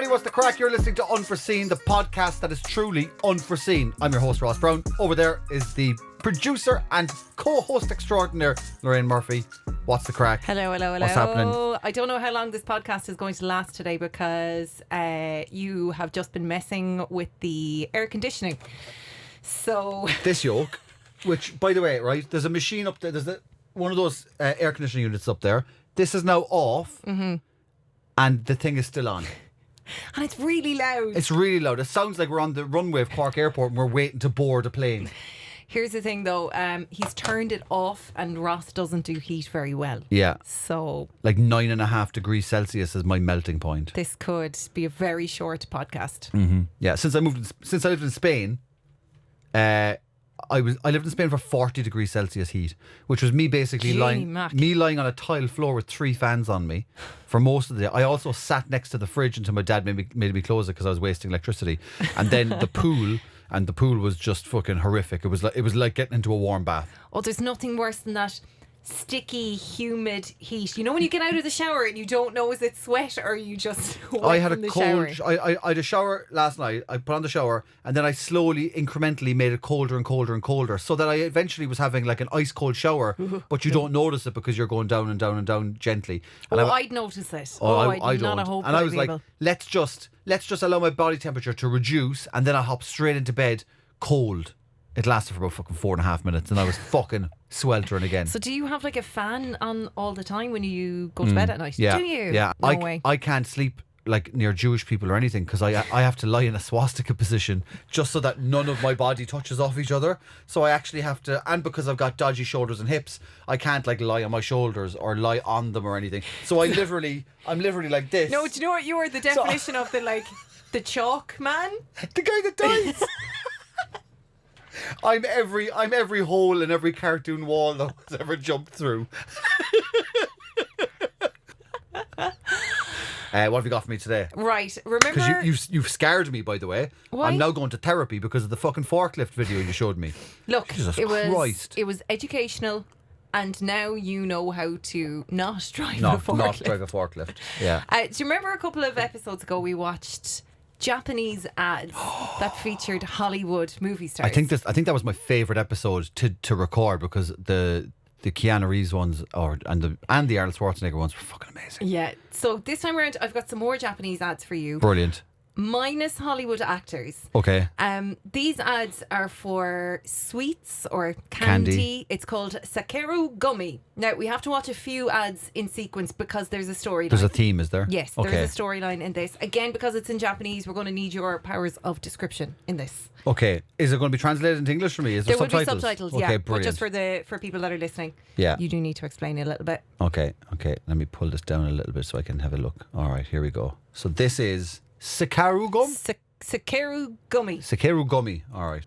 what's the crack? You're listening to Unforeseen, the podcast that is truly unforeseen. I'm your host, Ross Browne. Over there is the producer and co-host extraordinaire, Lorraine Murphy. What's the crack? Hello. What's happening? I don't know how long this podcast is going to last today because you have just been messing with the air conditioning. So This yoke, which, by the way, right, there's a machine up there. There's one of those air conditioning units up there. This is now off, and the thing is still on. And it's really loud. It's really loud. It sounds like we're on the runway of Cork Airport and we're waiting to board a plane. Here's the thing though, he's turned it off and Ross doesn't do heat very well. Yeah. So Like 9.5 degrees Celsius is my melting point. this could be a very short podcast. Yeah, since I lived in Spain, I lived in Spain for 40 degrees Celsius heat, which was me basically lying on a tile floor with 3 fans on me for most of the day. I also sat next to the fridge until my dad made me close it because I was wasting electricity. And then the pool was just fucking horrific. It was like getting into a warm bath. Oh, there's nothing worse than that sticky, humid heat. You know when you get out of the shower and you don't know is it sweat or you just I had a shower? cold. I had a shower last night. I put on the shower and then I slowly, incrementally made it colder and colder and colder, so that I eventually was having like an ice cold shower. But you don't notice it because you're going down and down and down gently. And I'd notice it. I not don't. a hope. And I was like, let's just allow my body temperature to reduce, and then I'll hop straight into bed cold. It lasted for about fucking 4.5 minutes, and I was fucking sweltering again. So do you have like a fan on all the time when you go to bed at night? Yeah, Do you? yeah. No way. I can't sleep like near Jewish people or anything because I have to lie in a swastika position just so that none of my body touches off each other. So I actually have to, and because I've got dodgy shoulders and hips, I can't like lie on my shoulders or lie on them or anything. So I'm literally like this. No, do you know what you are? The definition of the chalk man? The guy that dies. I'm every hole in every cartoon wall that was ever jumped through. What have you got for me today? Right, remember? Because you've scared me, by the way. Why? I'm now going to therapy because of the fucking forklift video you showed me. Look, Jesus Christ. Christ. It was educational, and now you know how to not drive a Not forklift. drive a forklift. Yeah. Do you remember a couple of episodes ago we watched Japanese ads that featured Hollywood movie stars? I think that was my favourite episode to record because the Keanu Reeves ones and the Arnold Schwarzenegger ones were fucking amazing. Yeah. So this time around, I've got some more Japanese ads for you. Brilliant. Minus Hollywood actors. Okay. These ads are for sweets or Candy. candy. It's called Sakeru Gummy. Now, we have to watch a few ads in sequence because there's a storyline. There's a theme, is there? Yes, Okay. there's a storyline in this. Again, because it's in Japanese, we're going to need your powers of description in this. Okay. Is it going to be translated into English for me? Is there There would subtitles? be subtitles, Okay, yeah. But brilliant. just for people that are listening, Yeah. you do need to explain it a little bit. Okay. Let me pull this down a little bit so I can have a look. All right, here we go. So this is Sakeru Gum? Sakeru Gummy. Sakeru Gummy. All right.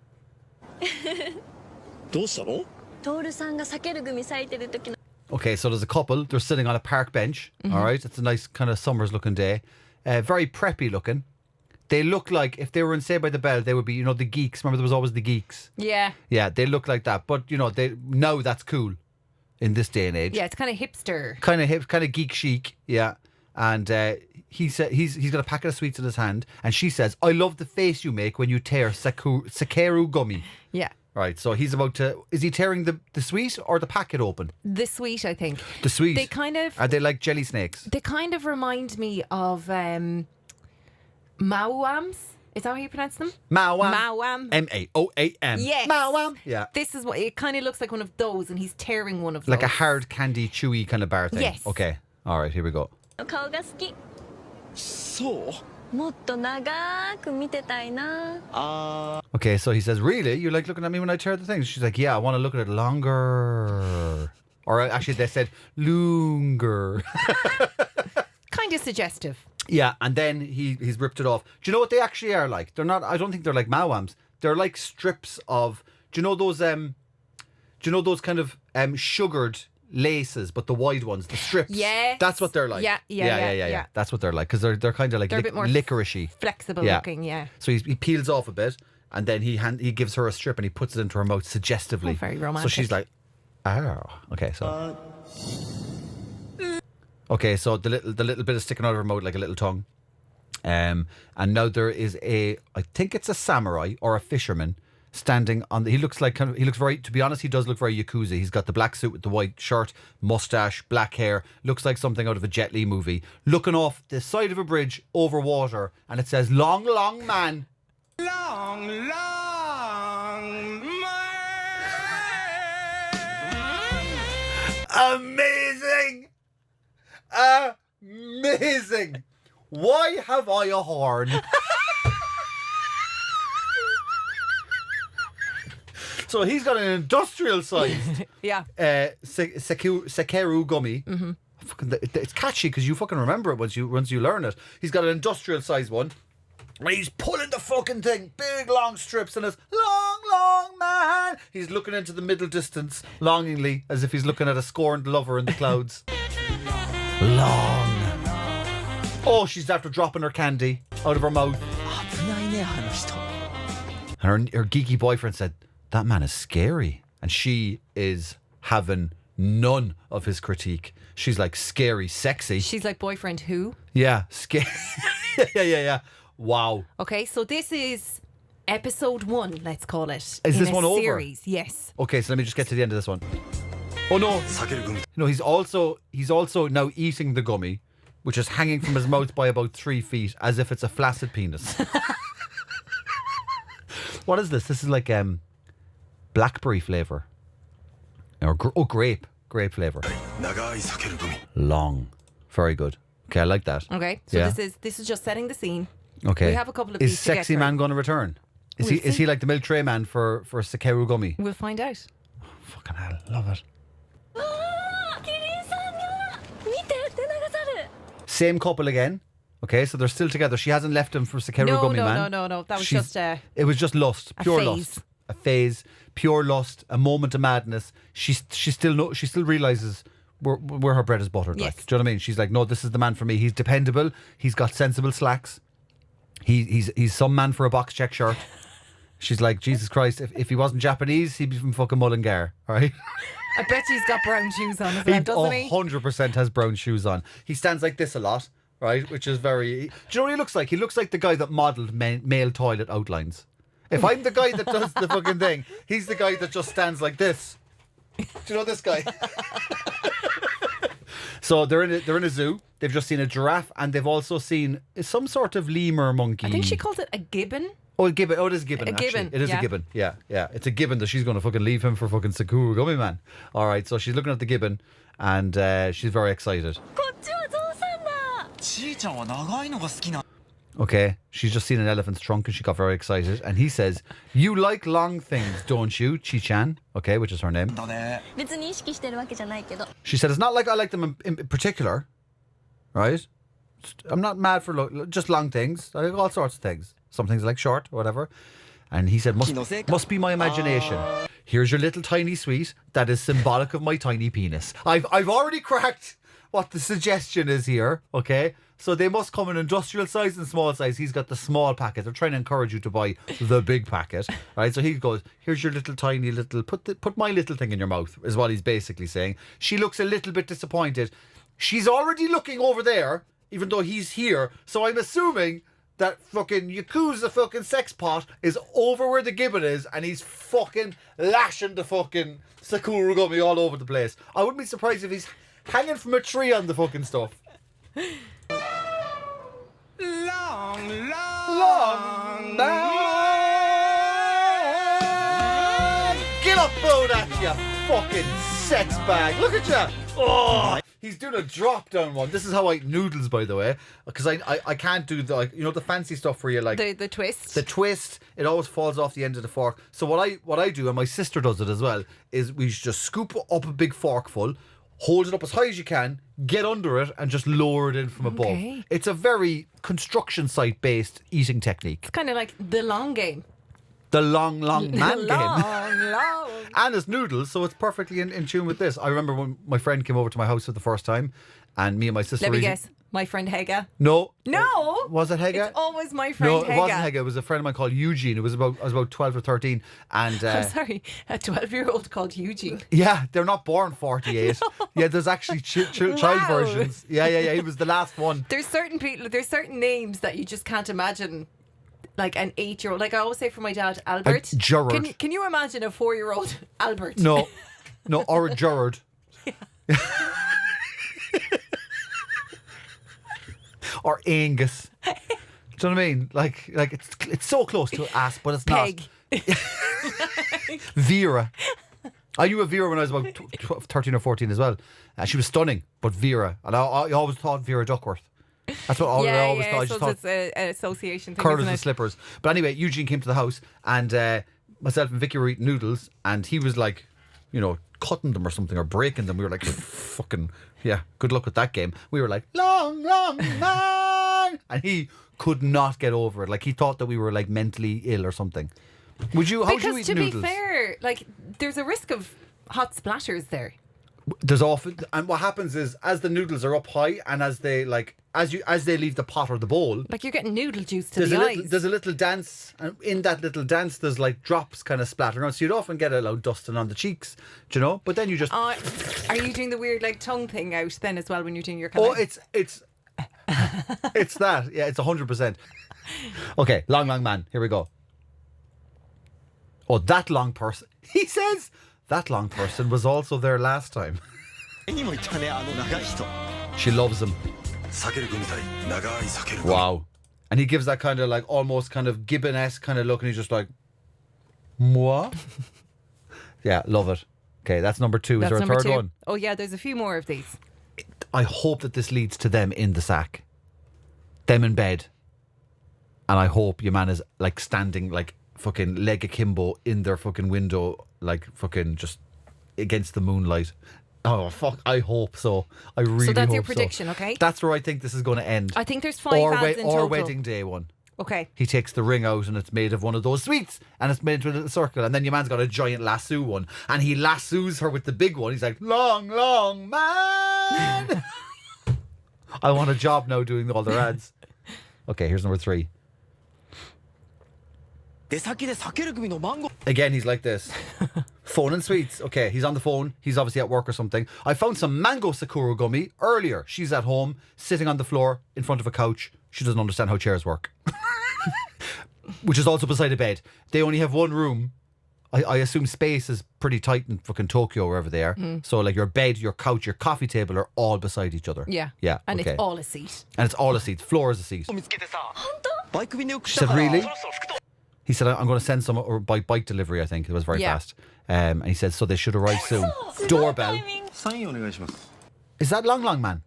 どうしたの？トールさんが避けるグミ咲いてる時の Okay, so there's a couple. They're sitting on a park bench. All right. It's a nice kind of summer's looking day. Very preppy looking. They look like if they were in Saved by the Bell, they would be, the geeks. Remember there was always the geeks. Yeah. Yeah, they look like that. But, now that's cool in this day and age. Yeah, it's kind of hipster. Kind of hip, kind of geek chic. Yeah. And he said he's got a packet of sweets in his hand, and she says, "I love the face you make when you tear Sakeru Gummy." Yeah. Right, so he's about to. Is he tearing the sweet or the packet open? The sweet, I think. The sweet. They kind of. Are they like jelly snakes? They kind of remind me of Mawams. Is that how you pronounce them? Mawam. Mawam. Maoam. Yes. Mawam. Yeah. This is what it kind of looks like, one of those, and he's tearing one of those. Like a hard candy, chewy kind of bar thing. Yes. Okay. All right, here we go. 顔が好きそう。もっと長く見てたいな Okay, so he says, "Really? You like looking at me when I tear the things?" She's like, "Yeah, I want to look at it longer." Or actually, they said longer. kind of suggestive. Yeah, and then he's ripped it off. Do you know what they actually are like? They're not. I don't think they're like mawams. They're like strips of. Do you know those? Do you know those kind of sugared laces, but the wide ones, the strips? Yes. That's what they're like. Yeah. That's what they're like because they're kind of like They're a bit more licoricey, flexible Yeah. looking. Yeah. So he peels off a bit, and then he gives her a strip and he puts it into her mouth suggestively. Oh, very romantic. So she's like, "Oh, okay." So. Okay, so the little bit is sticking out of her mouth like a little tongue. And now there is I think it's a samurai or a fisherman standing on he looks very, to be honest, he does look very Yakuza. He's got the black suit with the white shirt, mustache, black hair, looks like something out of a Jet Li movie, looking off the side of a bridge over water, and it says, "Long, long man." Long, long Amazing! Amazing! Why have I a horn? So he's got an industrial-sized Sakeru Gummy. Mm-hmm. It's catchy because you fucking remember it once you learn it. He's got an industrial-sized one. And he's pulling the fucking thing. Big, long strips, and it's long, long man. He's looking into the middle distance longingly, as if he's looking at a scorned lover in the clouds. Long. Oh, she's after dropping her candy out of her mouth. And her geeky boyfriend said, "That man is scary." And she is having none of his critique. She's like, scary, sexy. She's like, boyfriend who? Yeah, scary. yeah. Wow. Okay, so this is episode 1, let's call it. Is this one over? Series, yes. Okay, so let me just get to the end of this one. Oh no. No, he's also now eating the gummy, which is hanging from his mouth by about 3 feet, as if it's a flaccid penis. What is this? This is like blackberry flavour. Or grape flavour. Long. Very good. Okay, I like that. Okay, so this is just setting the scene. Okay. We have a couple of Is these to get Sexy through. Man going to return? Is he like the milk tray man for Sakeru Gummy? We'll find out. Fucking hell, love it. Same couple again. Okay, so they're still together. She hasn't left him for Sakeru Gummy Man. No. That was just it was just lust, pure phase. lust, a phase, pure lust, a moment of madness. She still realizes where her bread is buttered. Yes. Like, do you know what I mean? She's like, no, this is the man for me. He's dependable. He's got sensible slacks. He's some man for a box check shirt. She's like, Jesus Christ, if he wasn't Japanese, he'd be from fucking Mullingar, all right? I bet he's got brown shoes on as well, doesn't he? 100% has brown shoes on. He stands like this a lot, right? Which is very... Do you know what he looks like? He looks like the guy that modelled male toilet outlines. If I'm the guy that does the fucking thing, he's the guy that just stands like this. Do you know this guy? So they're in a zoo. They've just seen a giraffe, and they've also seen some sort of lemur monkey. I think she calls it a gibbon. Oh, a gibbon. Oh, it is a gibbon. A gibbon, It is yeah. a gibbon. Yeah. It's a gibbon that she's going to fucking leave him for fucking Sakeru Gummy Man. All right, so she's looking at the gibbon, and she's very excited. Okay, she's just seen an elephant's trunk, and she got very excited. And he says, "You like long things, don't you, Chi-chan?" Okay, which is her name. She said, "It's not like I like them in particular, right? I'm not mad for just long things. I like all sorts of things. Some things I like short or whatever." And he said, must be my imagination. Here's your little tiny sweet that is symbolic of my tiny penis. I've already cracked what the suggestion is here, okay? So they must come in industrial size and small size. He's got the small packet. They're trying to encourage you to buy the big packet, right? So he goes, here's your little tiny little, put my little thing in your mouth, is what he's basically saying. She looks a little bit disappointed. She's already looking over there, even though he's here. So I'm assuming that fucking Yakuza fucking sex pot is over where the gibbon is, and he's fucking lashing the fucking Sakeru Gummy all over the place. I wouldn't be surprised if he's hanging from a tree on the fucking stuff. Long man. Get up, bro, that you fucking sex bag. Look at you. Oh, he's doing a drop down one. This is how I eat noodles, by the way, because I can't do the, like, you know, the fancy stuff where you like the twist. The twist, it always falls off the end of the fork. So what I do, and my sister does it as well, is we just scoop up a big forkful, hold it up as high as you can, get under it, and just lower it in from above. Okay. It's a very construction site based eating technique. It's kind of like the long game. The long man game. Long. And it's noodles, so it's perfectly in tune with this. I remember when my friend came over to my house for the first time, and me and my sister... Let me guess. My friend Hega. No. No. Was it Hega? It's always my friend No, Hega. it wasn't Hega. It was a friend of mine called Eugene. I was about 12 or 13. And I'm sorry, a 12-year-old called Eugene. yeah, they're not born 48. No. Yeah, there's actually child versions. Yeah. He was the last one. There's certain people, there's certain names that you just can't imagine. Like an 8-year-old. Like I always say for my dad, Albert. Gerard. Can you imagine a 4-year-old Albert? No, or a Gerard. Yeah. Or Angus. Do you know what I mean? Like it's so close to ass, but it's Peg. not. Vera. I knew a Vera when I was about 13 or 14 as well. She was stunning, but Vera. And I always thought Vera Duckworth. That's what I always thought. I just so thought it's an association thing, curlers isn't and it? slippers. But anyway, Eugene came to the house and myself and Vicky were eating noodles and he was like, cutting them or something or breaking them. We were like, fucking, yeah, good luck with that game. We were like, long, long man. And he could not get over it. Like he thought that we were like mentally ill or something. How would you eat noodles? Because to be fair, like there's a risk of hot splatters there. There's often, and what happens is as the noodles are up high and as they leave the pot or the bowl, like you're getting noodle juice to the eyes. There's a little dance, and in that little dance there's like drops kind of splattering on, so you'd often get a little dusting on the cheeks, do you know? But then you just are you doing the weird like tongue thing out then as well when you're doing your kind it's that, yeah, it's 100%. Okay, long man, here we go. Oh, that long person, he says. That long person was also there last time. She loves him. Wow. And he gives that kind of like almost kind of Gibbon-esque kind of look and he's just like, moi? Yeah, love it. Okay, that's number 2. Is there a third one? Oh yeah, there's a few more of these. I hope that this leads to them in the sack. Them in bed. And I hope your man is like standing like fucking leg akimbo in their fucking window, like fucking just against the moonlight. Oh fuck! I hope so. I really hope so. So that's your prediction, okay? That's where I think this is going to end. I think there's 5 ads in total. Or wedding day one. Okay. He takes the ring out and it's made of one of those sweets and it's made into a little circle and then your man's got a giant lasso one and he lassos her with the big one. He's like, long, long man. I want a job now doing all their ads. Okay, here's number 3. Again, he's like this. Phone and sweets. Okay, he's on the phone. He's obviously at work or something. I found some mango Sakeru Gummy earlier. She's at home, sitting on the floor in front of a couch. She doesn't understand how chairs work. Which is also beside a bed. They only have one room. I assume space is pretty tight in fucking Tokyo, wherever they are. So like your bed, your couch, your coffee table are all beside each other. Yeah. Yeah. And okay. it's all a seat. And it's all a seat. Floor is a seat. She said, really? He said, I'm going to send some or by bike delivery, I think. It was very fast. And he said, so they should arrive soon. Doorbell. Is that long man?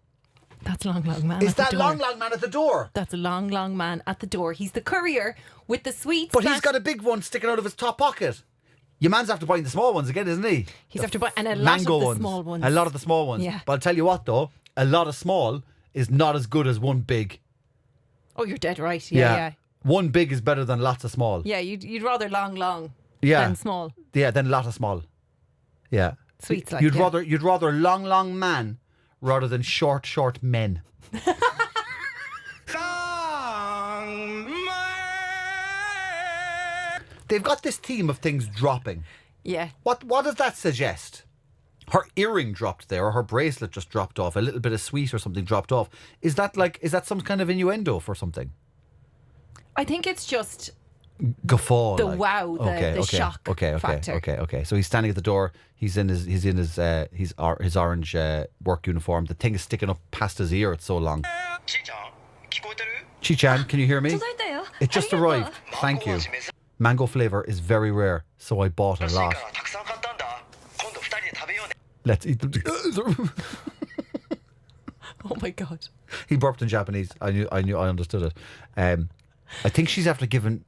That's long man. Is that long man at the door? That's a long man at the door. He's the courier with the sweets. But he's got a big one sticking out of his top pocket. Your man's after buying the small ones again, isn't he? He's after buying and a lot of the small ones. A lot of the small ones. Yeah. But I'll tell you what though, a lot of small is not as good as one big. Oh, you're dead right. Yeah. One big is better than lots of small. Yeah, you'd rather long than small. Yeah, than a lot of small. Yeah. Sweets like you'd rather long man rather than short men. They've got this theme of things dropping. Yeah. What does that suggest? Her earring dropped there, or her bracelet just dropped off. A little bit of sweet or something dropped off. Is that some kind of innuendo for something? I think it's just guffaw. The wow, the shock factor. Okay. So he's standing at the door. He's in his orange work uniform. The thing is sticking up past his ear. It's so long. Chi-chan, can you hear me? It just arrived. Thank you. Mango flavour is very rare, so I bought a lot. Let's eat them together. Oh my god. He burped in Japanese. I understood it. I think she's after given.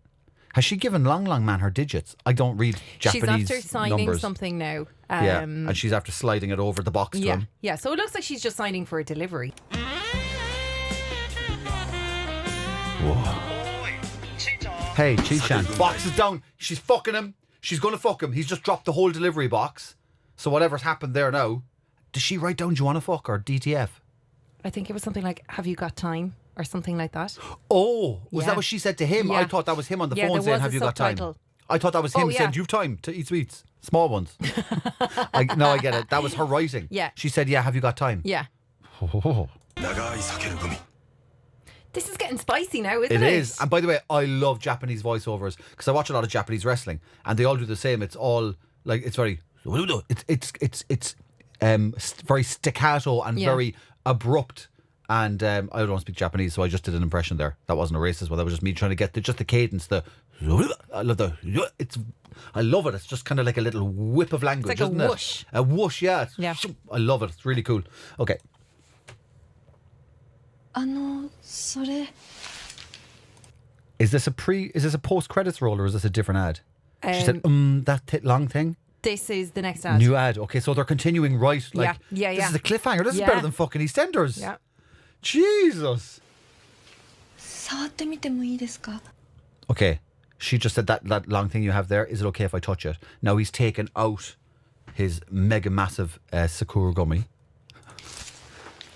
Has she given Long Man her digits? I don't read Japanese numbers. She's after signing something now. Yeah, and she's after sliding it over the box to him. Yeah, so it looks like she's just signing for a delivery. Whoa. Hey, Chi-chan, box is down. She's fucking him. She's going to fuck him. He's just dropped the whole delivery box. So whatever's happened there now. Does she write down, do you want to fuck or DTF? I think it was something like, have you got time? Or something like that. Oh, was Yeah. that what she said to him? Yeah. I thought that was him on the Yeah, phone there saying, was have a you got time? subtitle. I thought that was him Oh, yeah. saying, do you have time to eat sweets? Small ones. I get it. That was her writing. Yeah. She said, yeah, have you got time? Yeah. Oh. This is getting spicy now, isn't It it? is. And by the way, I love Japanese voiceovers because I watch a lot of Japanese wrestling and they all do the same. It's all like, it's very, it's very staccato and Yeah. very abrupt. And I don't speak Japanese, so I just did an impression there. That wasn't a racist one. That was just me trying to get just the cadence. I love I love it. It's just kind of like a little whip of language, It's like isn't a it? whoosh. A whoosh, yeah. Yeah. I love it. It's really cool. Okay. それ Is this a post credits roll or is this a different ad? She said, that long thing. This is the next ad. New ad. Okay, so they're continuing right. Like, Yeah. This is a cliffhanger. This is Yeah. better than fucking EastEnders. Yeah. Jesus. 触ってみてもいいですか Okay, she just said that long thing you have there. Is it okay if I touch it? Now he's taken out his mega massive Sakeru Gummy.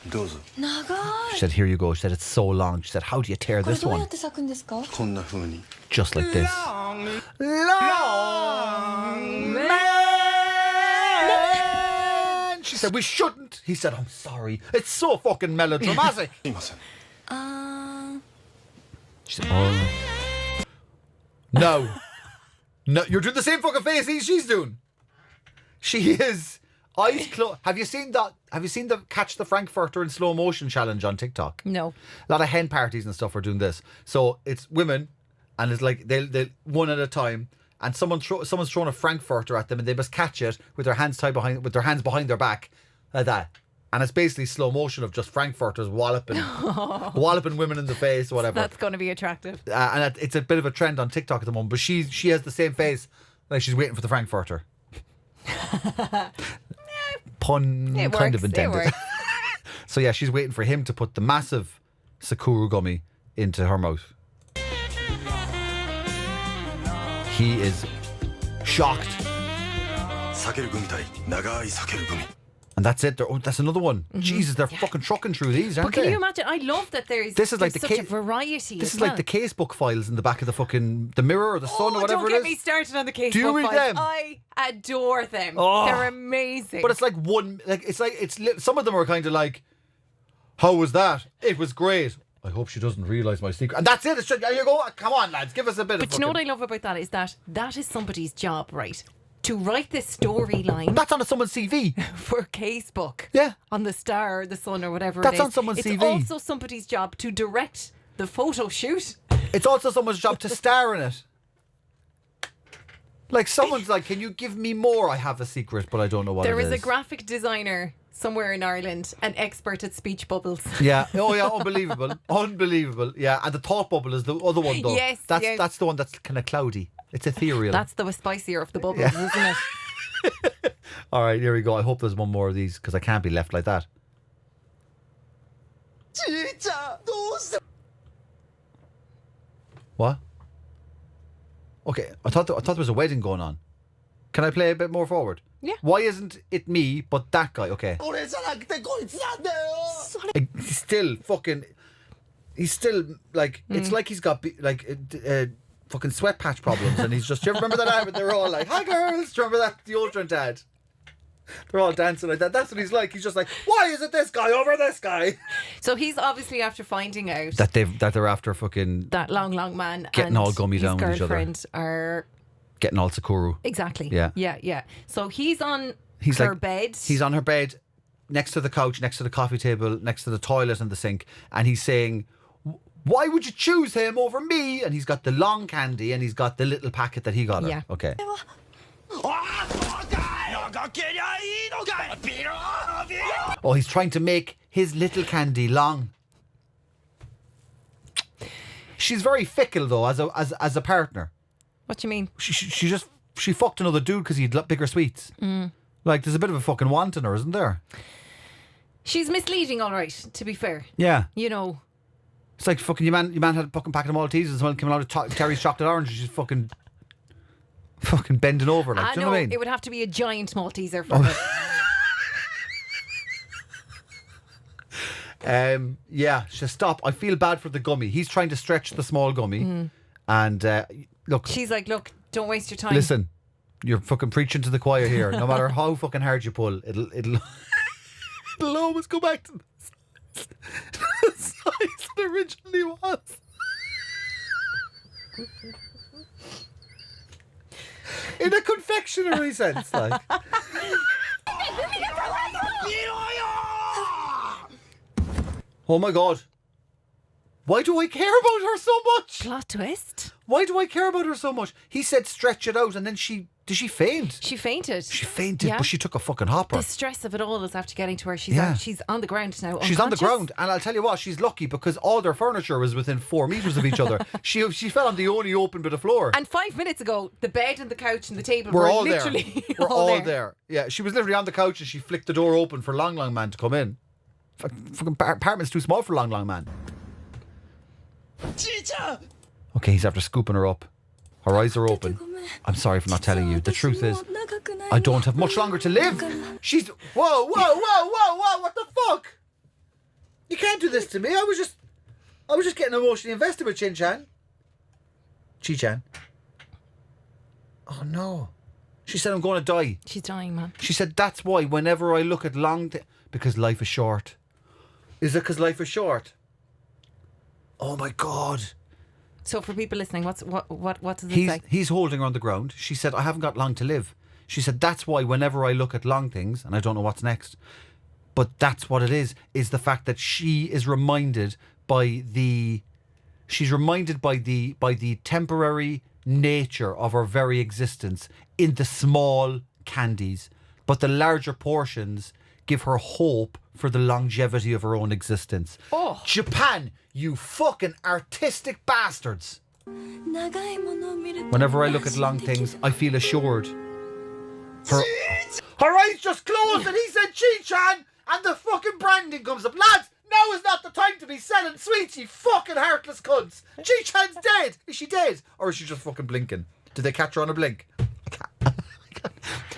どうぞ 長 She い said, here you go. She said, it's so long. She said, how do you tear これ this どうや one? って咲くんですか こんな風に Just like this. Long man. She said, we shouldn't. He said, I'm sorry. It's so fucking melodramatic. すいません あ She said, oh. No. No, you're doing the same fucking face she's doing. She is eyes closed. Have you seen the Catch the Frankfurter in slow motion challenge on TikTok? No. A lot of hen parties and stuff are doing this. So it's women, and it's like they'll one at a time, and someone's throwing a Frankfurter at them, and they must catch it with their hands tied behind their back, like that. And it's basically slow motion of just Frankfurters walloping women in the face, or whatever. That's going to be attractive. And it's a bit of a trend on TikTok at the moment. But she has the same face, like she's waiting for the Frankfurter. Pun It kind works, of it intended. works. So yeah, she's waiting for him to put the massive Sakeru Gummy into her mouth. He is shocked. 避けるグミ対長い避けるグミ And that's it. That's another one. Jesus, they're fucking trucking through these, aren't But can they? you imagine? I love that there's This is like there's the such a case- variety. This as is like well. the casebook files in the back of the Mirror or the Sun or whatever don't it get is. me started on the case. Do you read them? I adore them. Oh. They're amazing. But it's like some of them are kind of like, how was that? It was great. I hope she doesn't realise my secret. And that's it. It's just, there you go. Come on, lads. Give us a bit of But you know what I love about that is that is somebody's job, right? To write this storyline That's on someone's CV. for Casebook. Yeah. On the Star or the Sun or whatever That's it is. on someone's it's CV. also somebody's job to direct the photo shoot. It's also someone's job to star in it. Like someone's like, can you give me more? I have a secret, but I don't know what There it is is. a graphic designer somewhere in Ireland, an expert at speech bubbles. Yeah. Oh yeah. Unbelievable. Unbelievable. Yeah. And the thought bubble is the other one though. Yes, That's yes. that's the one that's kind of cloudy. It's ethereal. That's the spicier of the bubbles, isn't it? All right. Here we go. I hope there's one more of these because I can't be left like that. What? Okay. I thought there was a wedding going on. Can I play a bit more forward? Yeah. Why isn't it me but that guy? Okay. He's still fucking. He's still like. It's like he's got fucking sweat patch problems, and he's just. Do you remember that ad? They were all like, "Hi girls." Do you remember that deodorant ad? They're all dancing like that. That's what he's like. He's just like, why is it this guy over this guy? So he's obviously after finding out That they're after fucking that long man Getting and all gummy his down with each other. girlfriend are getting all Sakeru. exactly. Yeah. Yeah. So he's on He's her like- bed. He's on her bed, next to the couch, next to the coffee table, next to the toilet and the sink, and he's saying, why would you choose him over me? And he's got the long candy and he's got the little packet that he got her. Yeah. Okay. Oh, he's trying to make his little candy long. She's very fickle though, as a partner. What do you mean? She fucked another dude because he'd bigger sweets. Like there's a bit of a fucking want in her, isn't there? She's misleading, all right, to be fair. Yeah. You know, It's like fucking your man had a fucking packet of Maltesers and someone came along with Terry's chocolate orange and she's fucking bending over. Like, I do you know know what I mean? it would have to be a giant Malteser for her. Yeah, just stop. I feel bad for the gummy. He's trying to stretch the small gummy. And look. She's like, look, don't waste your time. Listen, you're fucking preaching to the choir here. No matter how fucking hard you pull, it'll always go back to the size it originally was. In a confectionery sense, like. Oh my God. Why do I care about her so much? Plot twist. Why do I care about her so much? He said stretch it out and then did she faint? She fainted. She fainted, but she took a fucking hopper. The stress of it all is after getting to her. She's on the ground now. She's on the ground, and I'll tell you what, she's lucky because all their furniture was within 4 meters of each other. She fell on the only open bit of floor. And 5 minutes ago, the bed and the couch and the table were all literally there. We're all there. Yeah, she was literally on the couch and she flicked the door open for Long Long Man to come in. Fucking apartment's too small for Long Long Man. Okay, he's after scooping her up. Her eyes are open. I'm sorry for not telling you. The truth is, I don't have much longer to live. She's... Whoa, what the fuck? You can't do this to me. I was just getting emotionally invested with Chi-chan. Oh no. She said I'm going to die. She's dying, man. She said that's why whenever I look at because life is short. Is it because life is short? Oh my God. So for people listening, what does it say? He's holding her on the ground. She said, I haven't got long to live. She said, that's why whenever I look at long things, and I don't know what's next, but that's what it is the fact that she is reminded by the temporary nature of her very existence in the small candies, but the larger portions give her hope for the longevity of her own existence. Oh. Japan, you fucking artistic bastards. Whenever I look at long things, I feel assured. Her eyes just closed and he said Chi-chan and the fucking branding comes up. Lads, now is not the time to be selling sweets, you fucking heartless cunts. Chi-chan's dead. Is she dead? Or is she just fucking blinking? Did they catch her on a blink?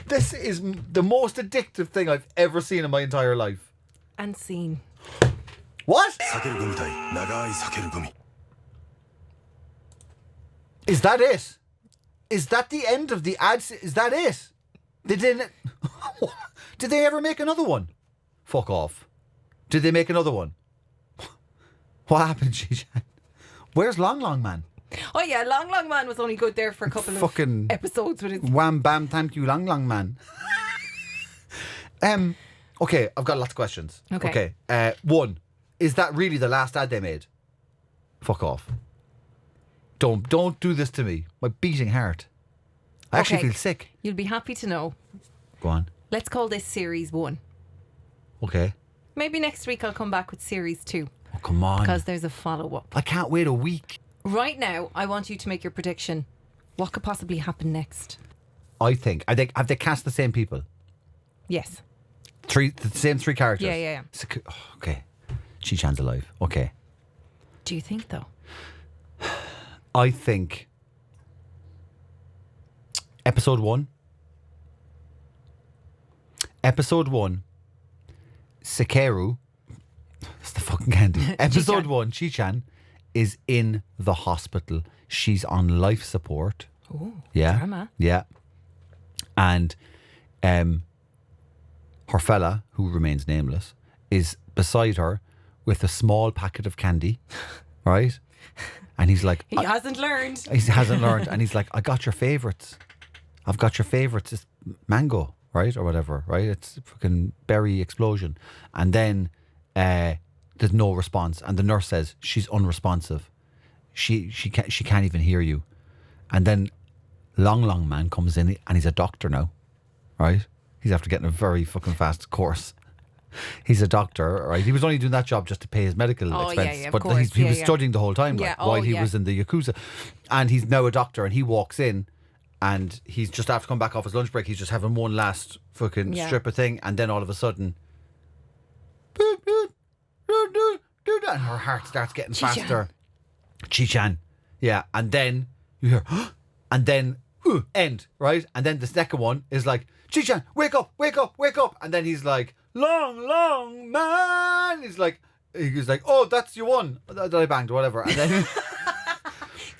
This is the most addictive thing I've ever seen in my entire life. And seen. What? Is that it? Is that the end of the ad? Is that it? They didn't. Did they ever make another one? Fuck off. Did they make another one? What happened, Chi-chan? Where's Long Long Man? Oh yeah, Long Long Man was only good there for a couple fucking of episodes with his wham bam thank you Long Long Man. Okay, I've got lots of questions. Okay. One, is that really the last ad they made? Fuck off. Don't do this to me. My beating heart. I actually feel sick. You'll be happy to know. Go on. Let's call this series 1. Okay. Maybe next week I'll come back with series 2. Oh, come on. Because there's a follow-up. I can't wait a week. Right now, I want you to make your prediction. What could possibly happen next? I think. Have they cast the same people? Yes. The same 3 characters? Yeah. Okay. Chi-chan's alive. Okay. Do you think, though? I think Episode 1, Sakeru, that's the fucking candy. Episode 1, Chi-chan is in the hospital. She's on life support. Oh, yeah, drama. Yeah. And her fella, who remains nameless, is beside her with a small packet of candy, right? And he's like... He hasn't learned. He hasn't learned. And he's like, I got your favourites. I've got your favourites. It's mango, right? Or whatever, right? It's a fucking berry explosion. And then there's no response. And the nurse says, she's unresponsive. She can't even hear you. And then Long Long Man comes in and he's a doctor now, right? He's after getting a very fucking fast course. He's a doctor, right? He was only doing that job just to pay his medical expenses, but he was studying the whole time, while he was in the Yakuza. And he's now a doctor, and he walks in, and he's just after come back off his lunch break. He's just having one last fucking strip of thing, and then all of a sudden, and her heart starts getting faster. Chi-chan, yeah, and then you hear, and then end, right? And then the second one is like, Chi-chan, wake up, wake up, wake up, and then he's like, Long Long Man. He's like, he was like, "Oh, that's you won that I banged or whatever," and then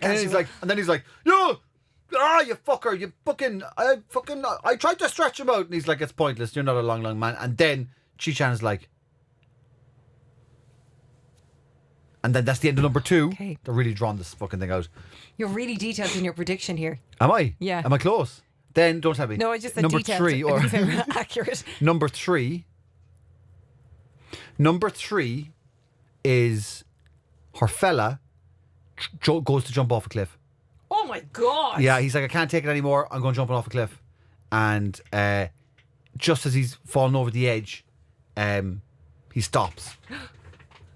and then he's like, "You fucker, you I tried to stretch him out," and he's like, "It's pointless. You're not a long man." And then Chi-chan is like, and then that's the end of number 2. Okay. They're really drawing this fucking thing out. You're really detailed in your prediction here. Am I? Yeah. Am I close? Then don't tell me. No, I just said number detailed. 3 or I didn't say accurate. Number 3 is her fella goes to jump off a cliff. Oh my God. Yeah, he's like, I can't take it anymore. I'm going jumping off a cliff. And just as he's falling over the edge, he stops.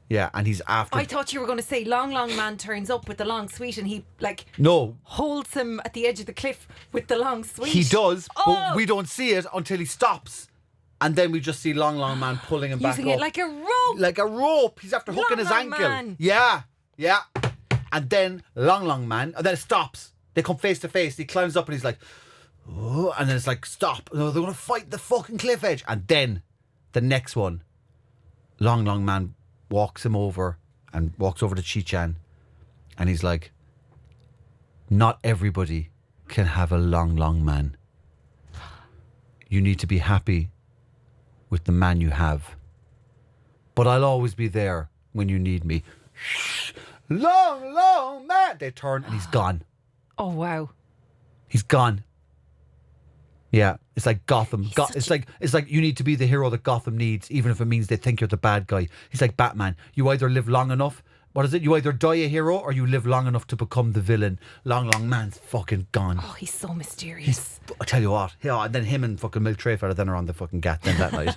Yeah, and he's after. I thought you were going to say long man turns up with the long sweet and he No, holds him at the edge of the cliff with the long sweet. he does, but we don't see it until he stops. And then we just see long man pulling him back using up. it like a rope. Like a rope. He's after hooking his ankle. Man. Yeah. And then long man, and then it stops. They come face to face. He climbs up and he's like, oh, and then it's like, stop. No, they're going to fight the fucking cliff edge. And then the next one, long man walks him over and walks over to Chi-chan. And he's like, not everybody can have a long man. You need to be happy with the man you have. But I'll always be there when you need me. Long man. They turn and he's gone. Oh, wow. He's gone. Yeah, it's like Gotham. It's like you need to be the hero that Gotham needs, even if it means they think you're the bad guy. He's like Batman. You either live long enough. What is it? You either die a hero or you live long enough to become the villain. Long man's fucking gone. Oh, he's so mysterious. I tell you what. Yeah, and then him and fucking Milk Tray fella then are on the fucking gat then that night.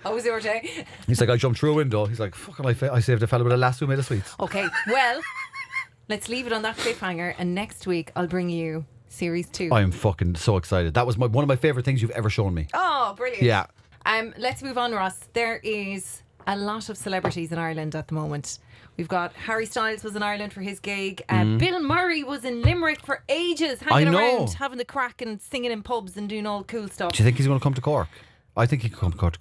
How was your day? He's like, I jumped through a window. He's like, fucking, I saved a fella with a lasso made of sweets. Okay, well, let's leave it on that cliffhanger, and next week I'll bring you series 2. I am fucking so excited. That was one of my favourite things you've ever shown me. Oh, brilliant. Yeah. Let's move on, Ross. There is a lot of celebrities in Ireland at the moment. We've got Harry Styles was in Ireland for his gig. Bill Murray was in Limerick for ages, hanging around, having the crack and singing in pubs and doing all cool stuff. Do you think he's going to come to Cork? I think he could come to Cork.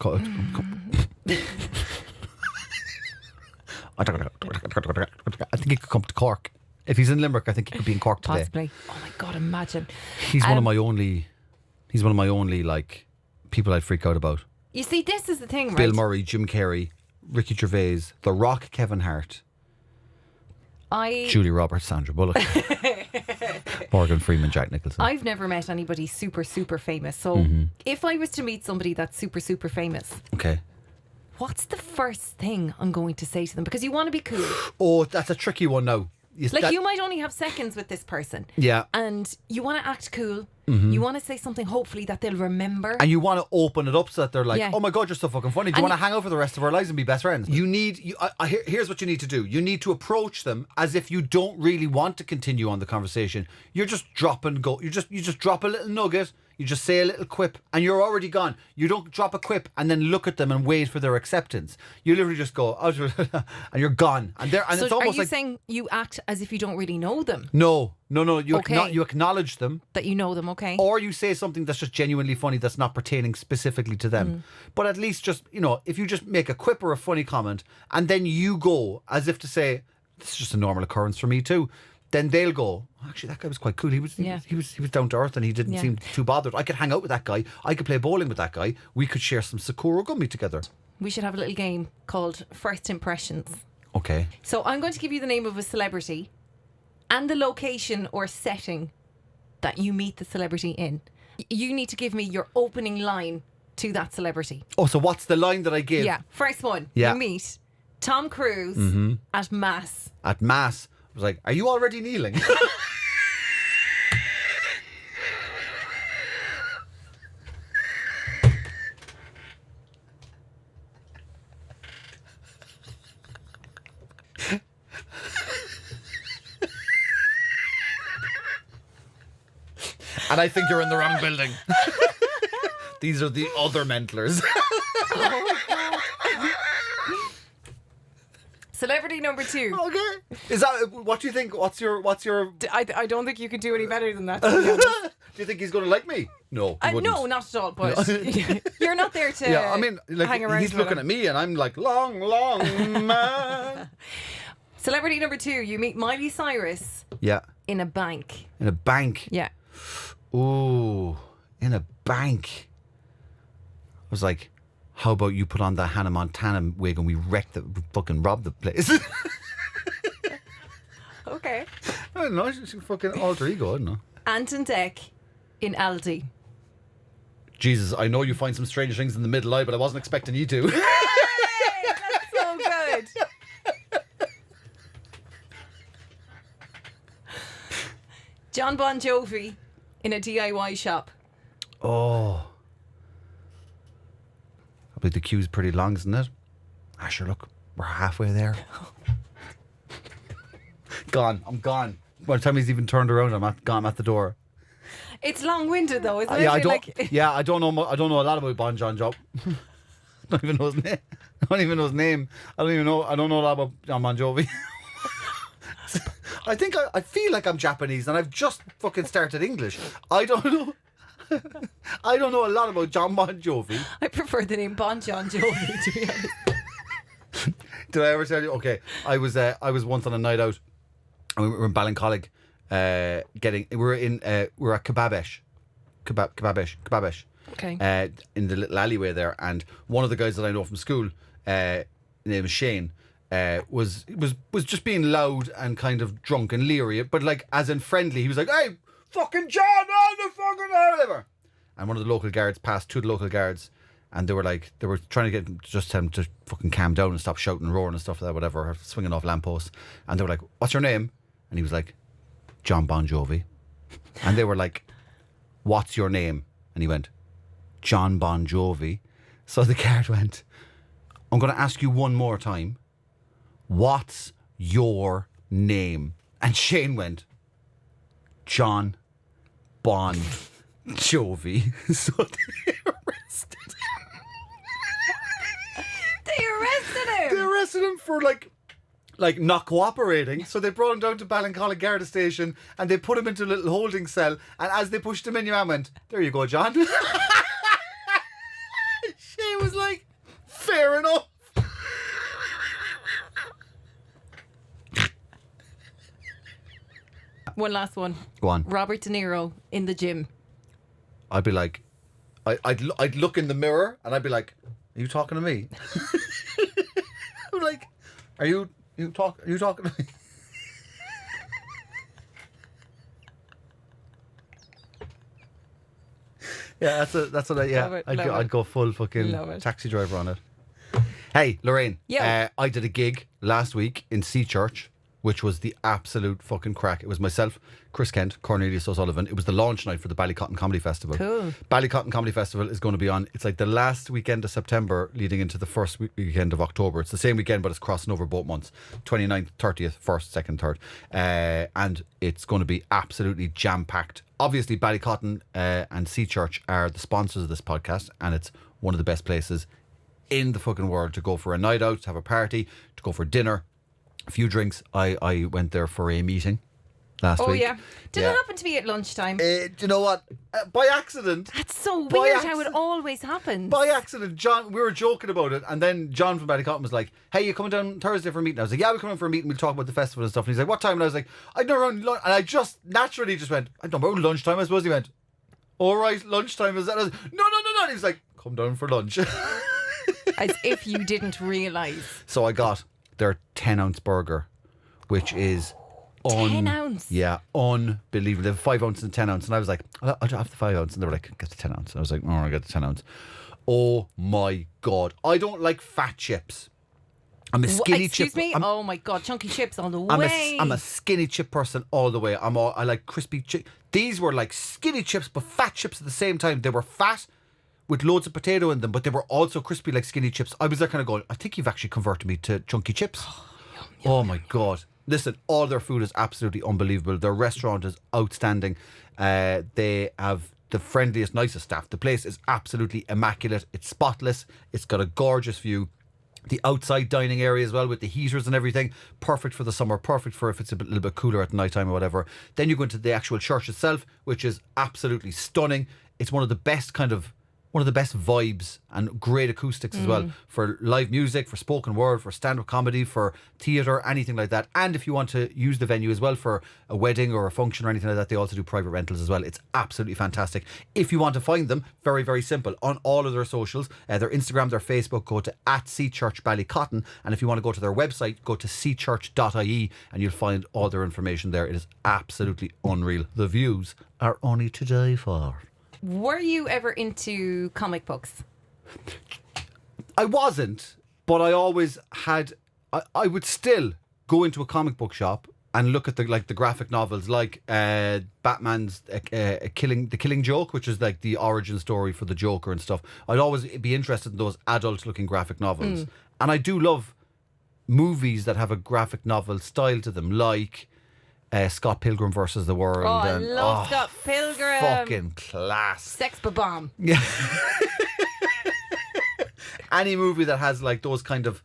I think he could come to Cork. If he's in Limerick, I think he could be in Cork today. Possibly. Oh my God, imagine. He's one of my only like people I'd freak out about. You see, this is the thing, right? Bill Murray, Jim Carrey, Ricky Gervais, The Rock, Kevin Hart, Julie Roberts, Sandra Bullock, Morgan Freeman, Jack Nicholson. I've never met anybody super famous. So if I was to meet somebody that's super famous, okay, what's the first thing I'm going to say to them? Because you want to be cool. Oh, that's a tricky one now. You might only have seconds with this person. Yeah. And you want to act cool. You want to say something, hopefully, that they'll remember. And you want to open it up so that they're like, oh my God, you're so fucking funny. Do you want to hang out for the rest of our lives and be best friends? Here's what you need to do. You need to approach them as if you don't really want to continue on the conversation. You're just drop and go. You just drop a little nugget. You just say a little quip and you're already gone. You don't drop a quip and then look at them and wait for their acceptance. You literally just go, and you're gone. And so it's almost are you saying you act as if you don't really know them? No. You acknowledge them. That you know them, okay. Or you say something that's just genuinely funny that's not pertaining specifically to them. But at least just, if you just make a quip or a funny comment and then you go as if to say, this is just a normal occurrence for me too. Then they'll go, actually, that guy was quite cool. He was down to earth and he didn't seem too bothered. I could hang out with that guy. I could play bowling with that guy. We could share some Sakeru Gummy together. We should have a little game called First Impressions. Okay. So I'm going to give you the name of a celebrity and the location or setting that you meet the celebrity in. You need to give me your opening line to that celebrity. Oh, so what's the line that I give? Yeah. First one. Yeah. You meet Tom Cruise at Mass. At Mass. I was like, are you already kneeling? And I think you're in the wrong building. These are the other mentlers. Celebrity number 2. Okay. Is that what do you think? What's your I don't think you can do any better than that, to be honest. Do you think he's going to like me? No, he wouldn't. No, not at all. But you're not there to Yeah, I mean, like, hang around. he's looking at me and I'm like, long, long man. Celebrity number 2, you meet Miley Cyrus. Yeah. In a bank. In a bank? Yeah. Ooh, in a bank. I was like, how about you put on the Hannah Montana wig and we fucking rob the place? Okay. I don't know, she's fucking alter ego, I don't know. Ant and Dec in Aldi. Jesus, I know you find some strange things in the middle eye, but I wasn't expecting you to. Hey, that's so good. John Bon Jovi in a DIY shop. Oh. I believe the queue's pretty long, isn't it? Ah, sure, look, we're halfway there. Gone, I'm gone. By the time he's even turned around, I'm at the door. It's long-winded though, isn't it? Yeah, I don't know a lot about Bon Jovi. I don't even know his name. I don't even know his name. I don't know a lot about John Bon Jovi. I feel like I'm Japanese and I've just fucking started English. I don't know. I don't know a lot about John Bon Jovi. I prefer the name Bon Jovi, to be honest. Did I ever tell you? Okay, I was once on a night out, and we were in Ballincollig, we were at Kebabesh. Okay. In the little alleyway there, and one of the guys that I know from school, his name is Shane, was just being loud and kind of drunk and leery, but like as in friendly. He was like, "Hey, fucking John, on the fucking whatever." And one of the local guards passed, two of the local guards, and they were trying to get him, just tell him to fucking calm down and stop shouting and roaring and stuff like that, whatever, swinging off lampposts. And they were like, "What's your name?" And he was like, "John Bon Jovi." And they were like, "What's your name?" And he went, "John Bon Jovi." So the guard went, "I'm going to ask you one more time. What's your name?" And Shane went, "John Bon Jovi." So they arrested him. They arrested him for like not cooperating. So they brought him down to Ballincollig Garda station and they put him into a little holding cell, and as they pushed him in, your man went, "There you go, John." Shane was like, "Fair enough." One last one. Go on. Robert De Niro in the gym. I'd be like, I'd look in the mirror and I'd be like, "Are you talking to me?" I'm like, Are you talking to me? Yeah, that's what I'd go full fucking taxi driver on it. Hey, Lorraine. Yeah. I did a gig last week in Sea Church, which was the absolute fucking crack. It was myself, Chris Kent, Cornelius O'Sullivan. It was the launch night for the Ballycotton Comedy Festival. Cool. Ballycotton Comedy Festival is going to be on, it's like the last weekend of September leading into the first weekend of October. It's the same weekend, but it's crossing over both months. 29th, 30th, 1st, 2nd, 3rd. And it's going to be absolutely jam-packed. Obviously, Ballycotton and Sea Church are the sponsors of this podcast, and it's one of the best places in the fucking world to go for a night out, to have a party, to go for dinner. A few drinks. I went there for a meeting last week. Oh yeah. Did it happen to be at lunchtime? Do you know what? By accident. That's so weird how it always happens. By accident, John, we were joking about it, and then John from Ballycotton was like, "Hey, you coming down Thursday for a meeting?" I was like, "Yeah, we're coming for a meeting, we'll talk about the festival and stuff." And he's like, "What time?" And I was like, "I know around lunch." And I just naturally just went, "I don't know, around lunchtime, I suppose." He went, "All right, lunchtime is that?" I was like, No. And he was like, "Come down for lunch." As if you didn't realise. So I got their 10-ounce burger, which is 10 ounce? Yeah, unbelievable. They have 5 ounce and 10 ounce. And I was like, "I'll have the 5 ounce." And they were like, "Get the 10 ounce." And I was like, "Oh, I get the 10 ounce. Oh my God. I don't like fat chips. I'm a skinny chip. Excuse me? Oh my God. Chunky chips all the way. I'm a skinny chip person all the way. I like crispy chips. These were like skinny chips, but fat chips at the same time. They were fat with loads of potato in them, but they were also crispy like skinny chips. I was there kind of going, I think you've actually converted me to chunky chips. Oh my God. Listen, all their food is absolutely unbelievable. Their restaurant is outstanding. They have the friendliest, nicest staff. The place is absolutely immaculate. It's spotless. It's got a gorgeous view. The outside dining area as well with the heaters and everything. Perfect for the summer, perfect for if it's a little bit cooler at night time or whatever. Then you go into the actual church itself, which is absolutely stunning. It's one of the best vibes and great acoustics as well for live music, for spoken word, for stand-up comedy, for theatre, anything like that. And if you want to use the venue as well for a wedding or a function or anything like that, they also do private rentals as well. It's absolutely fantastic. If you want to find them, very, very simple. On all of their socials, their Instagram, their Facebook, go to @SeaChurchBallycotton. And if you want to go to their website, go to seachurch.ie and you'll find all their information there. It is absolutely unreal. The views are only to die for. Were you ever into comic books? I wasn't, but I always had. I would still go into a comic book shop and look at the graphic novels, like Batman's The Killing Joke, which is like the origin story for the Joker and stuff. I'd always be interested in those adult-looking graphic novels, and I do love movies that have a graphic novel style to them, like Scott Pilgrim versus the World. Oh, I love Scott Pilgrim. Fucking class. Sex bomb. Yeah. Any movie that has like those kind of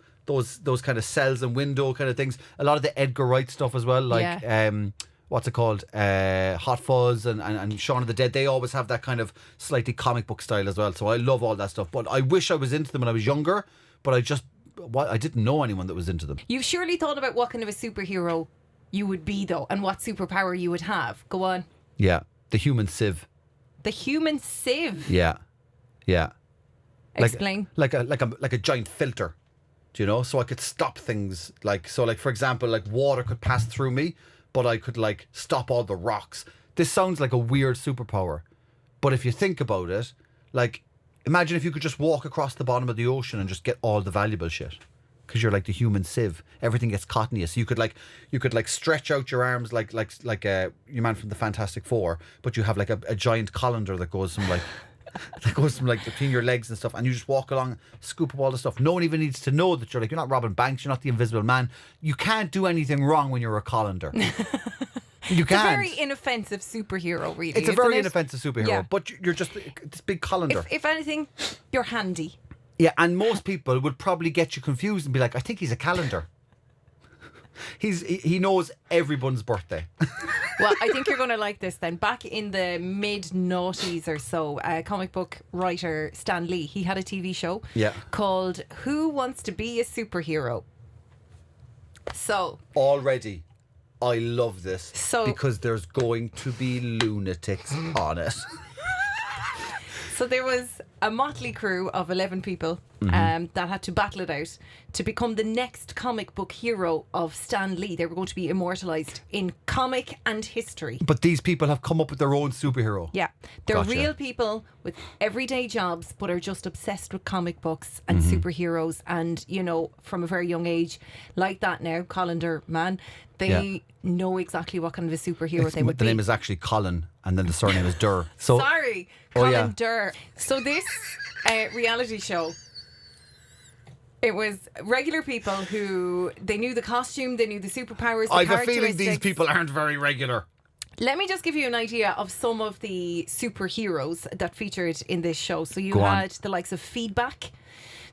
cells and window kind of things. A lot of the Edgar Wright stuff as well, like what's it called? Hot Fuzz and Shaun of the Dead. They always have that kind of slightly comic book style as well. So I love all that stuff. But I wish I was into them when I was younger, but I didn't know anyone that was into them. You've surely thought about what kind of a superhero you would be, though, and what superpower you would have. Go on. Yeah, the Human Sieve. The Human Sieve. Yeah. Explain. Like a giant filter, do you know? So I could stop things. Like for example, like water could pass through me, but I could like stop all the rocks. This sounds like a weird superpower, but if you think about it, like imagine if you could just walk across the bottom of the ocean and just get all the valuable shit. Because you're like the human sieve, everything gets caught in you. So you could stretch out your arms like your man from the Fantastic Four, but you have like a giant colander that goes from between your legs and stuff, and you just walk along, scoop up all the stuff. No one even needs to know that you're not robbing banks, you're not the Invisible Man. You can't do anything wrong when you're a colander. You can't. It's a very inoffensive superhero, really. It's a very inoffensive superhero, but you're just this big colander. If anything, you're handy. Yeah, and most people would probably get you confused and be like, I think he's a calendar. He knows everyone's birthday. Well, I think you're going to like this then. Back in the mid-noughties or so, comic book writer Stan Lee, he had a TV show called Who Wants to Be a Superhero? So already, I love this because there's going to be lunatics on it. So there was a motley crew of 11 people that had to battle it out to become the next comic book hero of Stan Lee. They were going to be immortalised in comic and history. But these people have come up with their own superhero. Yeah. They're real people with everyday jobs, but are just obsessed with comic books and superheroes. And, you know, from a very young age, like that now, Colander man, they know exactly what kind of a superhero they would be. The name is actually Colin, and then the surname is Durr. So, sorry, Colin Durr. So this reality show, it was regular people who, they knew the costume, they knew the superpowers, the I have a feeling these people aren't very regular. Let me just give you an idea of some of the superheroes that featured in this show. So you had the likes of Feedback.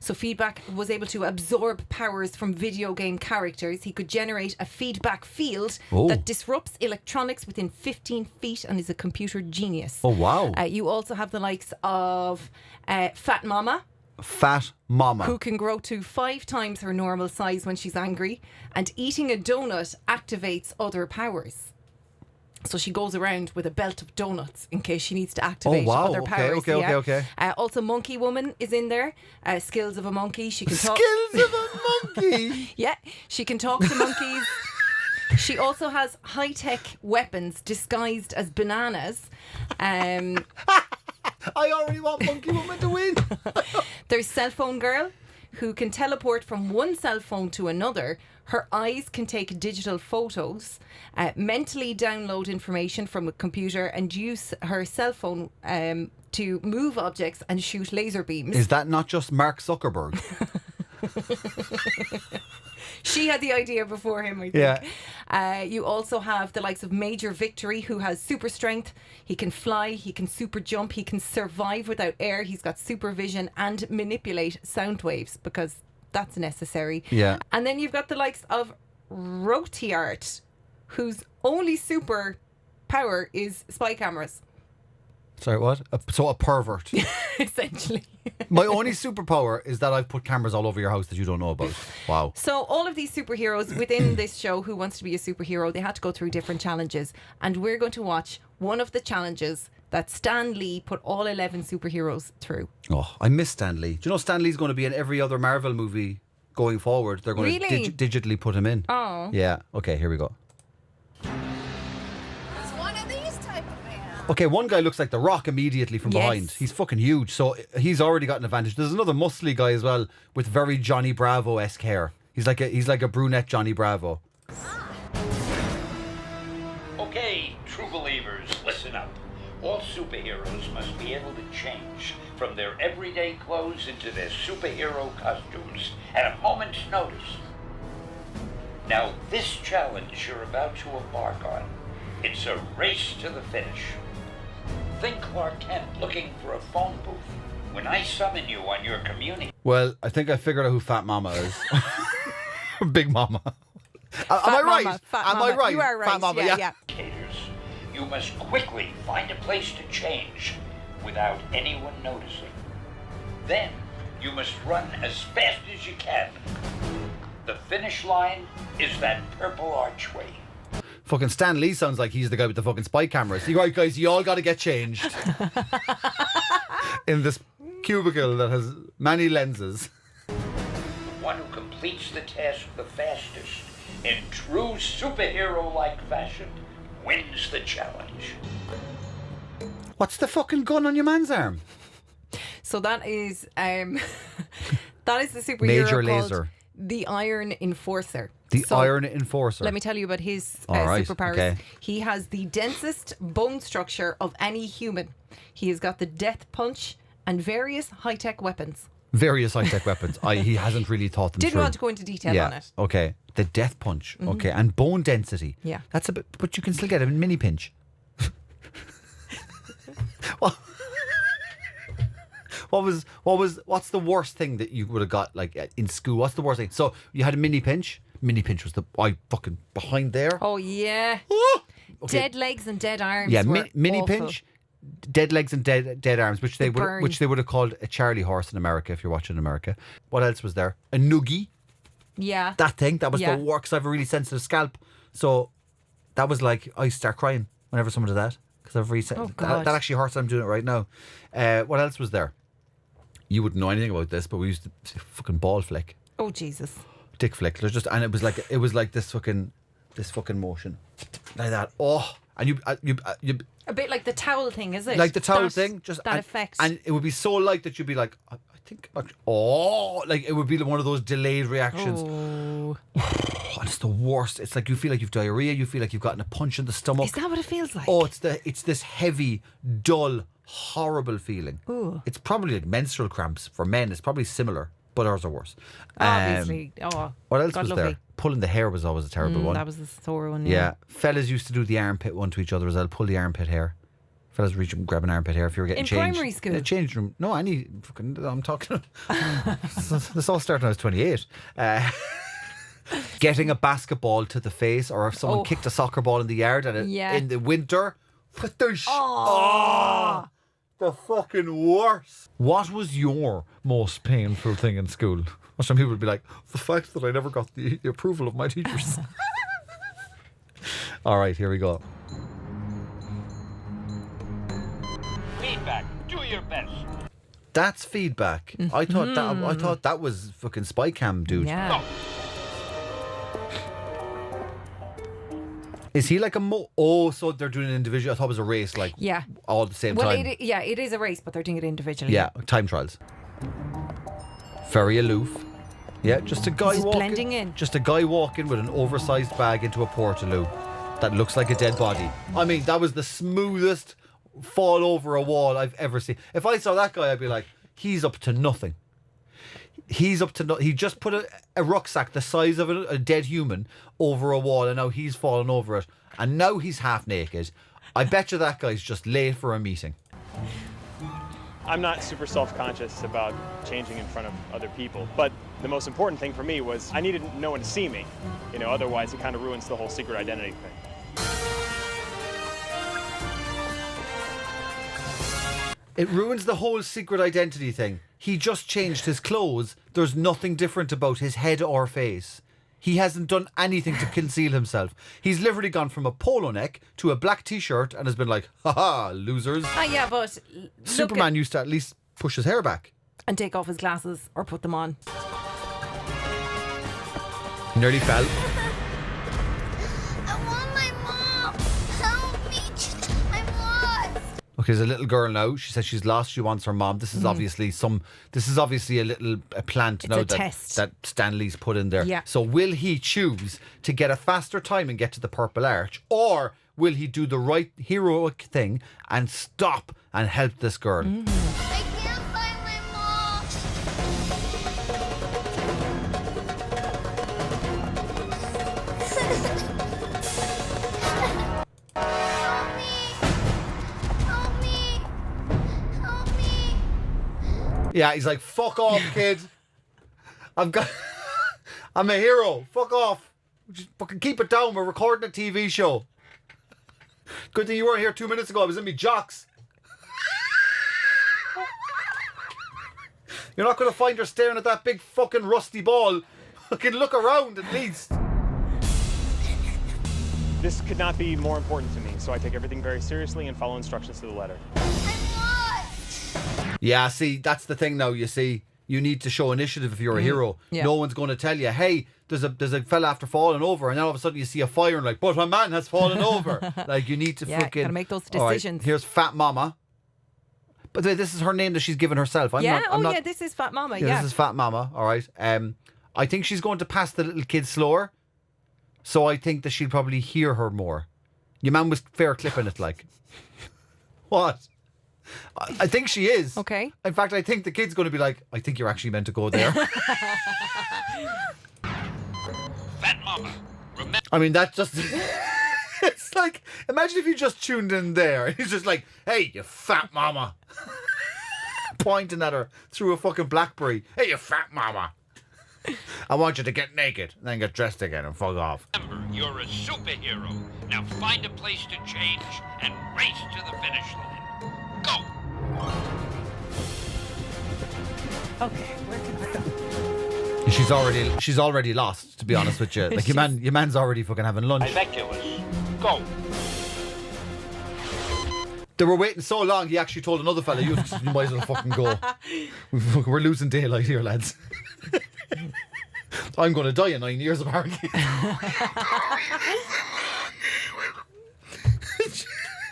So Feedback was able to absorb powers from video game characters. He could generate a feedback field that disrupts electronics within 15 feet and is a computer genius. Oh, wow. You also have the likes of Fat Mama. Fat Mama. Who can grow to 5 times her normal size when she's angry. And eating a donut activates other powers. So she goes around with a belt of donuts in case she needs to activate other powers. Okay. Also, Monkey Woman is in there. Skills of a monkey. She can talk. Skills of a monkey. Yeah, she can talk to monkeys. She also has high-tech weapons disguised as bananas. I already want Monkey Woman to win. There's Cell Phone Girl, who can teleport from one cell phone to another. Her eyes can take digital photos, mentally download information from a computer, and use her cell phone to move objects and shoot laser beams. Is that not just Mark Zuckerberg? She had the idea before him, I think. Yeah. You also have the likes of Major Victory, who has super strength. He can fly, he can super jump, he can survive without air. He's got supervision and manipulate sound waves because That's necessary. Yeah. And then you've got the likes of Rotiart, whose only super power is spy cameras. Sorry, what? So a pervert. Essentially. My only superpower is that I've put cameras all over your house that you don't know about. Wow. So all of these superheroes within this show, Who Wants to Be a Superhero, they had to go through different challenges. And we're going to watch one of the challenges that Stan Lee put all 11 superheroes through. Oh, I miss Stan Lee. Do you know Stan Lee's going to be in every other Marvel movie going forward? They're going Really? to digitally put him in. Oh. Yeah. Okay, here we go. It's one of these type of men. Okay, one guy looks like The Rock immediately from Yes. behind. He's fucking huge, so he's already got an advantage. There's another muscly guy as well with very Johnny Bravo-esque hair. He's like a brunette Johnny Bravo. Okay, true believers, listen up. All superheroes must be able to change from their everyday clothes into their superhero costumes at a moment's notice. Now, this challenge you're about to embark on, it's a race to the finish. Think Clark Kent looking for a phone booth when I summon you on your community. Well, I think I figured out who Fat Mama is. Big Mama. Am I right? Mama, Fat Am Mama. I right? You are right. Fat Mama, yeah. Indicators. You must quickly find a place to change without anyone noticing. Then you must run as fast as you can. The finish line is that purple archway. Fucking Stan Lee sounds like he's the guy with the fucking spy cameras. You right, guys, you all got to get changed. In this cubicle that has many lenses. One who completes the task the fastest in true superhero-like fashion wins the challenge. What's the fucking gun on your man's arm? So that is the superhero Major called Laser. the Iron Enforcer. The So Iron Enforcer. Let me tell you about his All right, superpowers. okay. He has the densest bone structure of any human. He has got the death punch and various high-tech weapons. Various high-tech weapons. He hasn't really thought them Didn't through. want to go into detail yeah. on it. Okay. The death punch. Okay. And bone density. Yeah. That's a bit, but you can still get a mini pinch. What's the worst thing that you would have got like in school? What's the worst thing? So you had a mini pinch. Mini pinch was fucking behind there. Oh, yeah. Okay. Dead legs and dead arms. Yeah, were mini awful. pinch, dead legs and dead arms, which they burn. would have called a Charlie horse in America if you're watching America. What else was there? A noogie. Yeah. That thing that was Yeah. the worst. I have a really sensitive scalp, so that was like I start crying whenever someone did that because I've really God. that actually hurts. I'm doing it right now. What else was there? You wouldn't know anything about this, but we used to say fucking ball flick, Oh, Jesus. dick flick. There's just and it was like this fucking motion like that. Oh, and you A bit like the towel thing, is it? like the towel That- thing, just that effect. and it would be so light that you'd be like, I think, like it would be one of those delayed reactions. Oh. And it's the worst. It's like you feel like you've diarrhea. You feel like you've gotten a punch in the stomach. Is that what it feels like? Oh, it's this heavy, dull, horrible feeling. Ooh. It's probably like menstrual cramps for men. It's probably similar, but ours are worse. Obviously. Oh. What else God was love there? me. Pulling the hair was always a terrible one. That was the sore one. Yeah. Fellas used to do the armpit one to each other as well. Pull the armpit hair. Fellas reach up and grab an armpit hair if you were getting In changed. primary school? In a change room. No, I'm talking. This all started when I was 28. Getting a basketball to the face, or if someone kicked a soccer ball in the yard and Yeah. in the winter. What the the fucking worst. What was your most painful thing in school? Or some people would be like, the fact that I never got the approval of my teachers. All right, here we go. Feedback. Do your best. That's feedback. I thought that was fucking spy cam, dude. Yeah. Is he like so they're doing an individual? I thought it was a race, like Yeah. all at the same Well, time. it is a race, but they're doing it individually. Yeah, time trials. Very aloof. Yeah, just a guy Just walking. blending in. Just a guy walking with an oversized bag into a portaloo that looks like a dead body. I mean, that was the smoothest fall over a wall I've ever seen. If I saw that guy, I'd be like, he's up to nothing. He just put a rucksack the size of a dead human over a wall, and now he's fallen over it, and now he's half naked. I bet you that guy's just late for a meeting. I'm not super self-conscious about changing in front of other people, but the most important thing for me was I needed no one to see me. Otherwise it kind of ruins the whole secret identity thing. It ruins the whole secret identity thing. He just changed his clothes. There's nothing different about his head or face. He hasn't done anything to conceal himself. He's literally gone from a polo neck to a black t-shirt and has been like, haha, losers. Yeah, but Superman used to at least push his hair back. And take off his glasses or put them on. He nearly fell. I want my mom. Help me. I'm lost. Okay, there's a little girl now. She says she's lost. She wants her mom. This is obviously a plant now that Stanley's put in there. Yeah. So will he choose to get a faster time and get to the Purple Arch, or will he do the right heroic thing and stop and help this girl? I can't find my mom. Help me. Help me. Help me. Yeah, he's like, fuck off, kid. I'm a hero. Fuck off. Just fucking keep it down. We're recording a TV show. Good thing you weren't here 2 minutes ago. I was in me jocks. You're not going to find her staring at that big fucking rusty ball. Fucking look around at least. This could not be more important to me, so I take everything very seriously and follow instructions to the letter. I'm lost. Yeah, see, that's the thing now, you see. You need to show initiative if you're a hero. Yeah. No one's going to tell you, hey, there's a fella after falling over, and then all of a sudden you see a fire and like, but my man has fallen over. Like, you need to fucking... gotta make those All right, decisions. here's Fat Mama. But this is her name that she's given herself. This is Fat Mama, yeah. This is Fat Mama, all right. I think she's going to pass the little kid slower, so I think that she'll probably hear her more. Your man was fair clipping it, like. What? I think she is. Okay. In fact, I think the kid's going to be like, I think you're actually meant to go there. Fat Mama, remember. I mean, that just... It's like, imagine if you just tuned in there. He's just like, hey, you fat mama. Pointing at her through a fucking BlackBerry. Hey, you fat mama. I want you to get naked and then get dressed again and fuck off. Remember, you're a superhero. Now find a place to change and race to the finish line. Go! Okay, where can I... She's already lost, to be honest with you. Like, your man's already fucking having lunch. Ridiculous. Go! They were waiting so long, he actually told another fella, you might as well fucking go. We're losing daylight here, lads. I'm going to die in 9 years, apparently.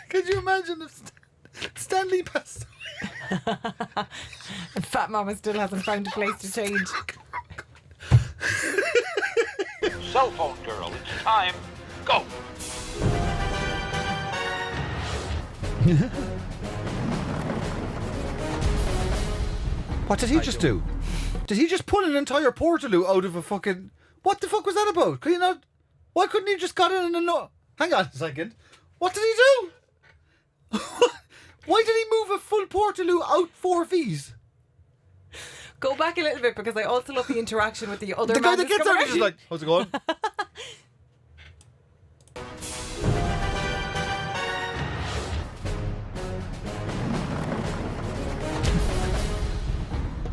Could you imagine if Stanley passed away? And Fat Mama still hasn't found a place to change. Cell phone girl, it's time. Go! What did he just do? Did he just pull an entire Portaloo out of a fucking... What the fuck was that about? Could he not... Why couldn't he just got in and no... Hang on a second. What did he do? Why did he move a full Portaloo out 4 feet? Go back a little bit, because I also love the interaction with the other The man guy that gets out, he's just like, how's it going?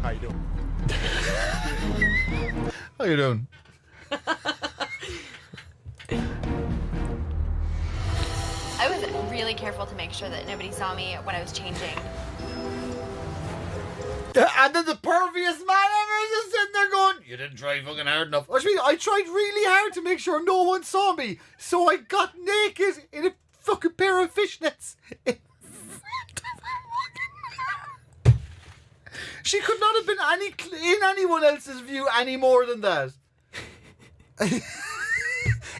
How you doing? How you doing? I was really careful to make sure that nobody saw me when I was changing. And then the pervious man ever is just sitting there going, you didn't try fucking hard enough. I mean, I tried really hard to make sure no one saw me, so I got naked in a fucking pair of fishnets. She could not have been in anyone else's view any more than that.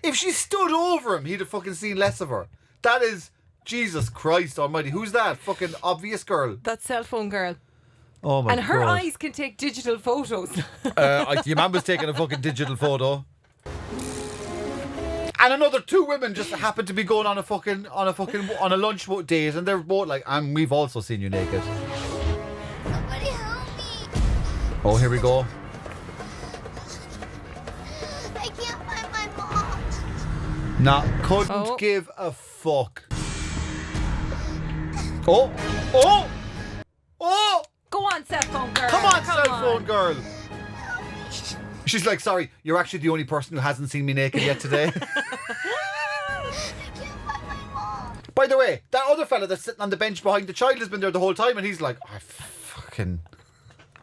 If she stood over him, he'd have fucking seen less of her. That is, Jesus Christ almighty. Who's that? Fucking obvious girl. That cell phone girl. Oh my God. And her eyes can take digital photos. Your man was taking a fucking digital photo. And another 2 women just happened to be going on a lunch date, and they're both like, and we've also seen you naked. Oh, here we go. I can't find my mom. Nah, couldn't give a fuck. Oh! Oh! Oh! Go on, cell phone girl. Come on, cell phone girl. She's like, sorry, you're actually the only person who hasn't seen me naked yet today. By the way, that other fella that's sitting on the bench behind the child has been there the whole time, and he's like, I fucking,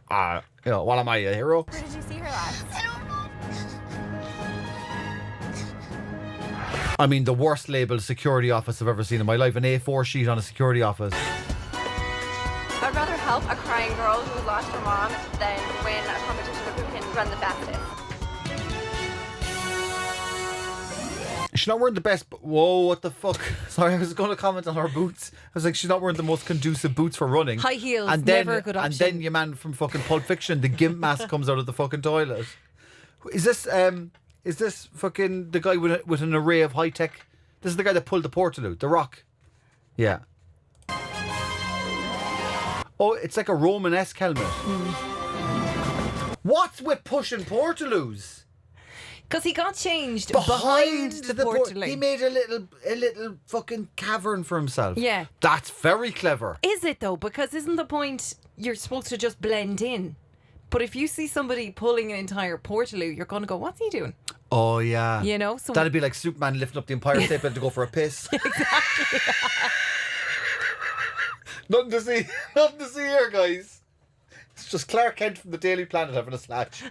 what am I, a hero? Where did you see her last? I mean, the worst labelled security office I've ever seen in my life. An A4 sheet on a security office. I'd rather help a crying girl who lost her mom than win a competition of who can run the fastest. She's not wearing the best. Whoa, what the fuck? Sorry, I was going to comment on her boots. I was like, she's not wearing the most conducive boots for running. High heels, and then, never a good option. And then your man from fucking Pulp Fiction, the gimp mask comes out of the fucking toilet. Is this fucking the guy with an array of high tech? This is the guy that pulled the Portaloo, The Rock. Yeah. Oh, it's like a Romanesque helmet. What's with pushing Portaloos? Because he got changed behind the Portaloo. He made a little fucking cavern for himself. Yeah. That's very clever. Is it though? Because isn't the point you're supposed to just blend in? But if you see somebody pulling an entire Portaloo, you're going to go, what's he doing? Oh, yeah. You know? So that'd be like Superman lifting up the Empire State Building to go for a piss. Exactly. Nothing to see here, guys. It's just Clark Kent from the Daily Planet having a slash.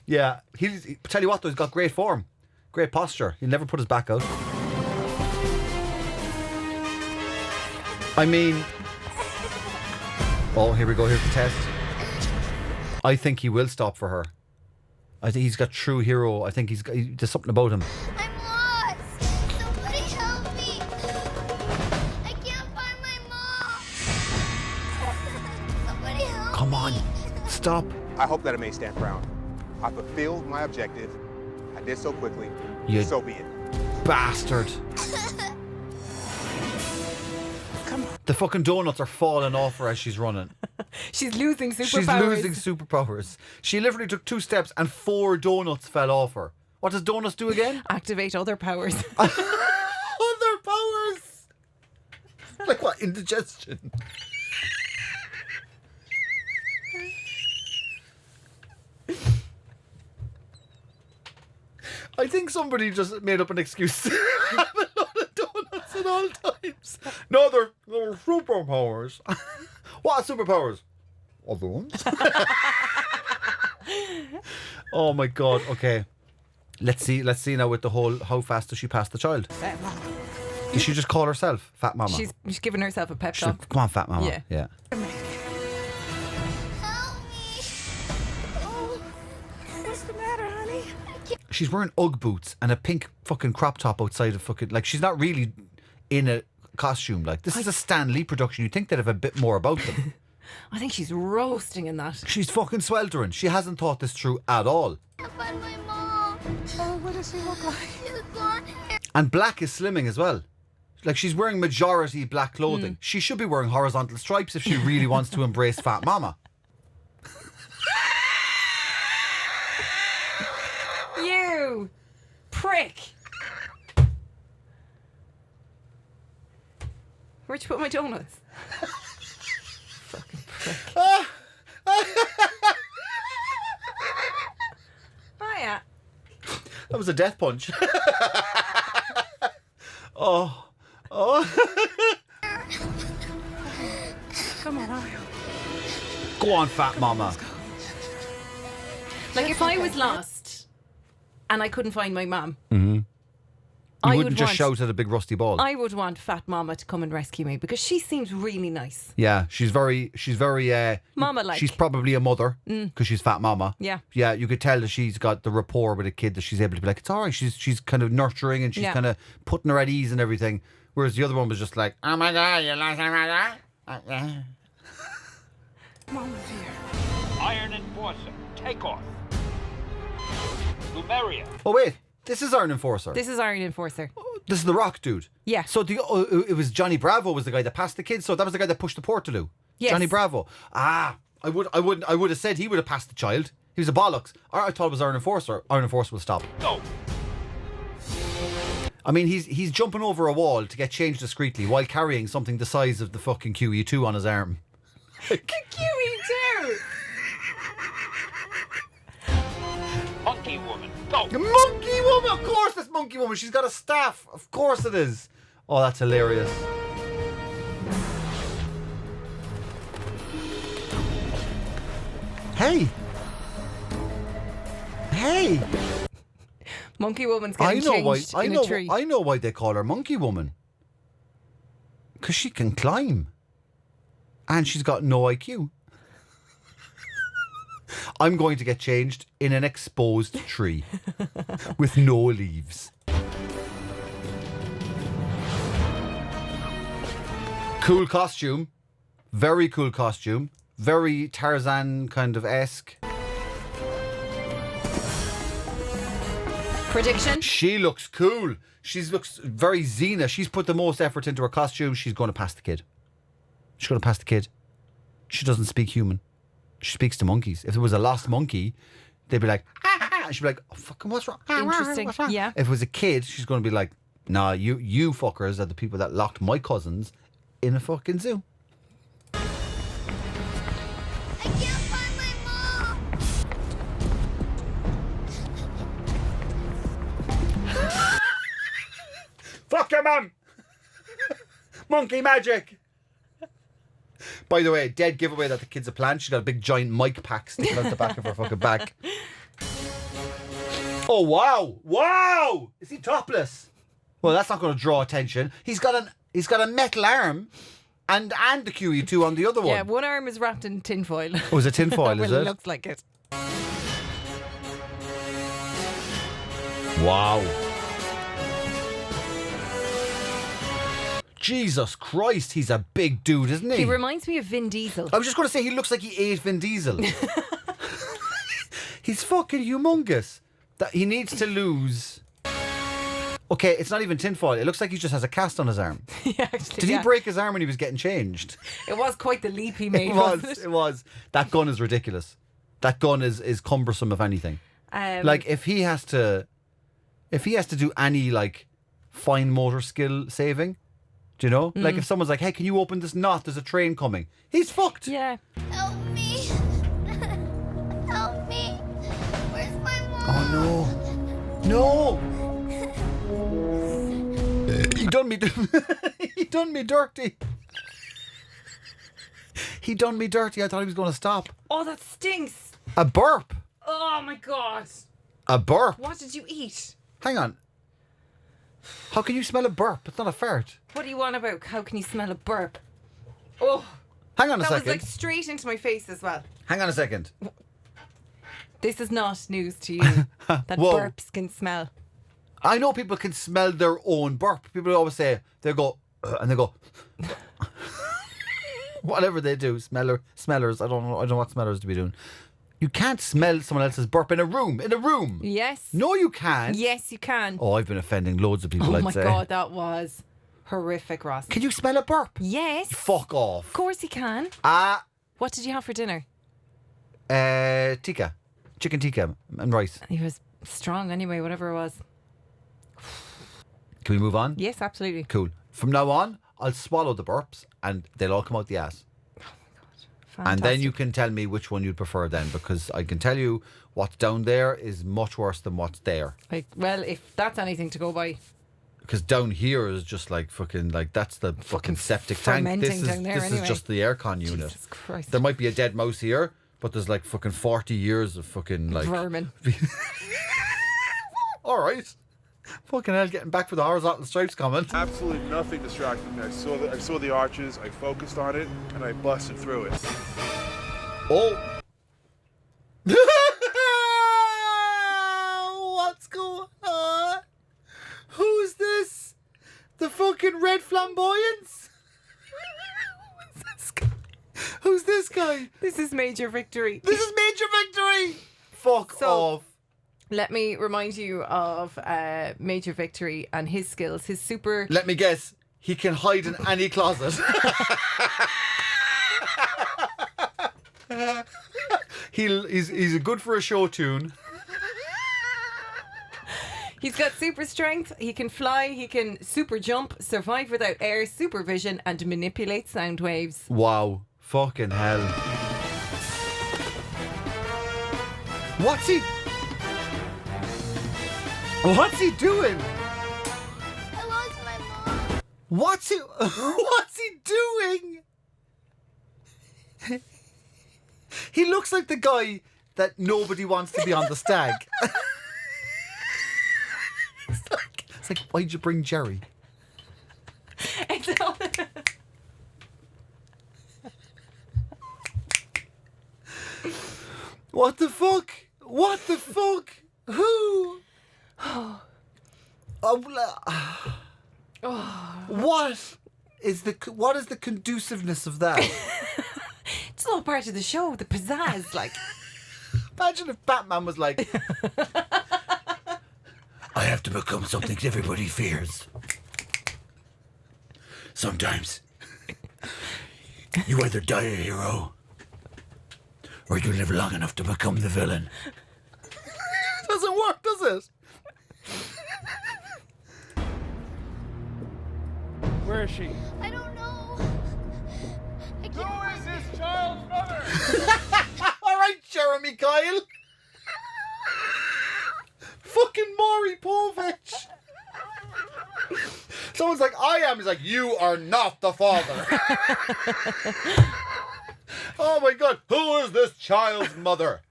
Yeah, tell you what though, he's got great form, great posture. He'll never put his back out. I mean, oh, here we go. Here's the test. I think he will stop for her. I think he's got true hero. I think there's something about him. I'm lost. Somebody help me. I can't find my mom. Somebody help me. Come on, stop. I hope that it may stand Browne. I fulfilled my objective. I did so quickly. So be it. Bastard. Come on. The fucking donuts are falling off her as she's running. She's losing superpowers. She's losing superpowers. She literally took 2 steps and 4 donuts fell off her. What does donuts do again? Activate other powers. Other powers? Like what? Indigestion? I think somebody just made up an excuse to have a lot of donuts at all times. No, they're superpowers. What are superpowers? Other ones. Oh my god. Okay. Let's see now with the whole how fast does she pass the child? Fat mama. Did she just call herself Fat Mama? She's giving herself a pep She's talk. like, come on, Fat Mama. Yeah. Help me. Oh, what's the matter, honey? She's wearing Ugg boots and a pink fucking crop top outside of fucking, like, she's not really in a costume. Like, this is a Stan Lee production. You'd think they'd have a bit more about them. I think she's roasting in that. She's fucking sweltering. She hasn't thought this through at all. I can't find my mom. Oh, what does she look like? She's blonde hair. And black is slimming as well. Like, she's wearing majority black clothing. She should be wearing horizontal stripes if she really wants to embrace Fat Mama. You prick. Where'd you put my donuts? Fucking prick. Oh yeah. That was a death punch. Oh. Come on, Mario. Go on, Fat Mama. Like, if I was lost and I couldn't find my mum, You I wouldn't would just want, shout at a big rusty ball. I would want Fat Mama to come and rescue me because she seems really nice. Yeah, she's very Mama-like. She's probably a mother because she's Fat Mama. Yeah. Yeah, you could tell that she's got the rapport with a kid that she's able to be like, it's all right. She's kind of nurturing and she's kind of putting her at ease and everything. Whereas the other one was just like, oh my God, you lost my mother. Mama's here. Iron Enforcer, take off. Lumeria. Oh wait, this is Iron Enforcer. This is Iron Enforcer. This is the Rock dude. Yeah. So it was Johnny Bravo was the guy that passed the kid. So that was the guy that pushed the Portaloo. Yes. Johnny Bravo. I would have said he would have passed the child. He was a bollocks. I thought it was Iron Enforcer. Iron Enforcer will stop. Go. I mean, he's jumping over a wall to get changed discreetly while carrying something the size of the fucking QE2 on his arm. The QE2. Monkey woman. Go. The monkey woman. Of course, this monkey woman. She's got a staff. Of course it is. Oh, that's hilarious. Hey. Monkey woman's getting changed in a tree. I know why they call her Monkey Woman. Because she can climb. And she's got no IQ. I'm going to get changed in an exposed tree with no leaves. Cool costume. Very cool costume. Very Tarzan kind of esque. Prediction? She looks cool. She looks very Xena. She's put the most effort into her costume. She's going to pass the kid. She's going to pass the kid. She doesn't speak human. She speaks to monkeys. If there was a lost monkey, they'd be like, ah. She'd be like, oh, fucking, what's wrong? Interesting. What's wrong? Yeah. If it was a kid, she's going to be like, nah, you fuckers are the people that locked my cousins in a fucking zoo. I can't find my mom. Fuck your mum! Monkey magic! By the way, dead giveaway that the kid's a plant. She's got a big giant mic pack sticking out the back of her fucking back. Oh, wow! Wow! Is he topless? Well, that's not going to draw attention. He's got a metal arm and the QE2 on the other one. Yeah, one arm is wrapped in tinfoil. Oh, is it tinfoil, Well, is it it? looks like it. Wow. Jesus Christ, he's a big dude, isn't he? He reminds me of Vin Diesel. I was just going to say, he looks like he ate Vin Diesel. He's fucking humongous. That he needs to lose. Okay, it's not even tinfoil. It looks like he just has a cast on his arm. Yeah, actually, Did he break his arm when he was getting changed? It was quite the leap he made. It was. That gun is ridiculous. That gun is cumbersome, if anything. Like, if he has to do any, like, fine motor skill saving, do you know? Like, if someone's like, hey, can you open this knot? There's a train coming. He's fucked. Yeah. Help me. Help me. Where's my mom? Oh, no. He done me dirty. He done me dirty. I thought he was going to stop. Oh, that stinks. A burp. Oh, my God. A burp. What did you eat? Hang on. How can you smell a burp? It's not a fart. What do you want about? How can you smell a burp? Oh. Hang on a That second. was like straight into my face as well. Hang on a second. This is not news to you. That Whoa. burps can smell. I know people can smell their own burp. People always say, they go, and they go, whatever they do, smellers, I don't know what smellers to be doing. You can't smell someone else's burp in a room. Yes. No, you can't. Yes, you can. Oh, I've been offending loads of people, Oh I'd my say. God, that was horrific, Ross. Can you smell a burp? Yes. Fuck off. Of course you can. What did you have for dinner? Tikka. Chicken tikka and rice. He was strong anyway, whatever it was. Can we move on? Yes, absolutely. Cool. From now on, I'll swallow the burps and they'll all come out the ass. Fantastic. And then you can tell me which one you'd prefer then, because I can tell you what's down there is much worse than what's there. Like, well, if that's anything to go by. Because down here is just like fucking, like, that's the fucking septic tank. fermenting down there this anyway. is just the aircon unit. Jesus Christ. There might be a dead mouse here, but there's like fucking 40 years of fucking like Vermin. All right. Fucking hell, getting back for the horizontal stripes comment. Absolutely nothing distracted me. I saw the arches, I focused on it, and I busted through it. Oh. What's going on? Who's this? The fucking red flamboyance? Who's this guy? This is Major Victory. This is Major Victory. Fuck off. Let me remind you of Major Victory and his skills. His super... Let me guess. He can hide in any closet. He's good for a show tune. He's got super strength, he can fly, he can super jump, survive without air, supervision, and manipulate sound waves. Wow. Fucking hell. What's he doing? I lost my mom. What's he doing? He looks like the guy that nobody wants to be on the stag. It's like, why'd you bring Jerry? What the fuck? What the fuck? Who? What is the conduciveness of that? It's all part of the show, the pizzazz, like. Imagine if Batman was like, I have to become something everybody fears. Sometimes you either die a hero or you live long enough to become the villain. Doesn't work, does it? Where is she? I don't know. Who is this child's mother? All right, Jeremy Kyle. Fucking Maury Povich. Someone's like, I am. He's like, you are not the father. Oh my God, who is this child's mother?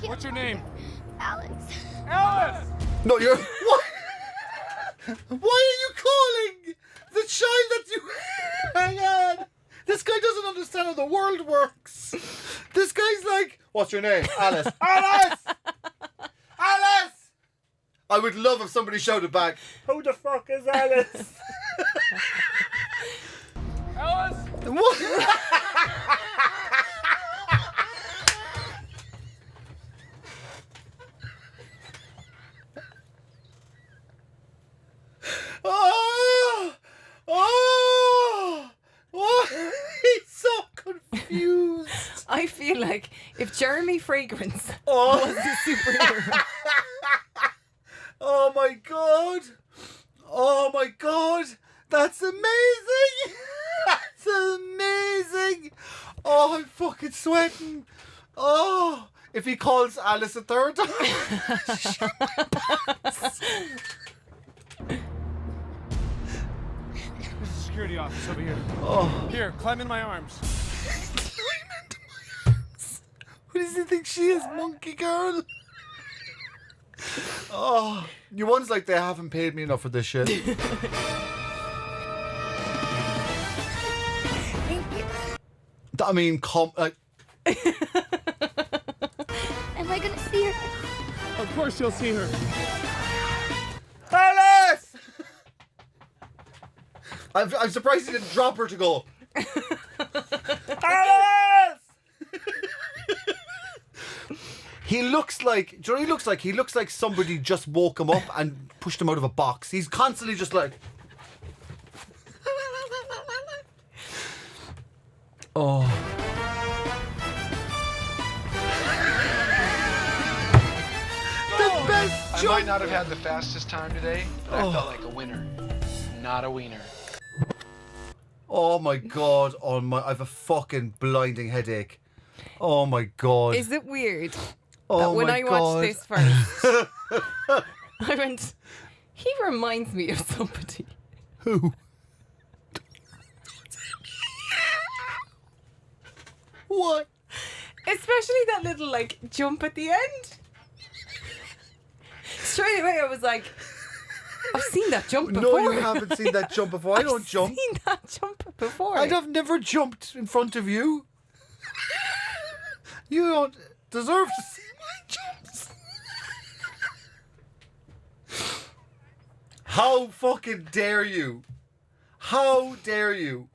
What's your name? Alex. Alice! No, you're... What? Why are you calling the child that you... Hang on. This guy doesn't understand how the world works. This guy's like, what's your name? Alice. Alice! Alice! I would love if somebody shouted back, who the fuck is Alice? Alice! What? Oh! Oh! What? He's so confused. I feel like if Jeremy Fragrance Oh. was the superhero. Oh my God. Oh my God. That's amazing. That's amazing. Oh, I'm fucking sweating. Oh, if he calls Alice a third time. There's a security office over here. Oh. Here, climb in my arms. Who does he think she is, monkey girl? Oh, you one's like they haven't paid me enough for this shit. Thank you. I mean, Am I gonna see her? Of course you'll see her. Alice! I'm surprised he didn't drop her to go. Alice! He looks like, do you know what he looks like? He looks like somebody just woke him up and pushed him out of a box. He's constantly just like... Oh. The best I jump. might not have had the fastest time today, but I felt like a winner, not a wiener. Oh my God. Oh my, I have a fucking blinding headache. Oh my God. Is it weird Oh that when my I God. watched this first, I went, he reminds me of somebody. Who? What? Especially that little like jump at the end. Straight away I was like, I've seen that jump before. No, you haven't seen that jump before. I don't jump. I've seen that jump before. I've never jumped in front of you. You don't deserve to see my jumps. How fucking dare you? How dare you?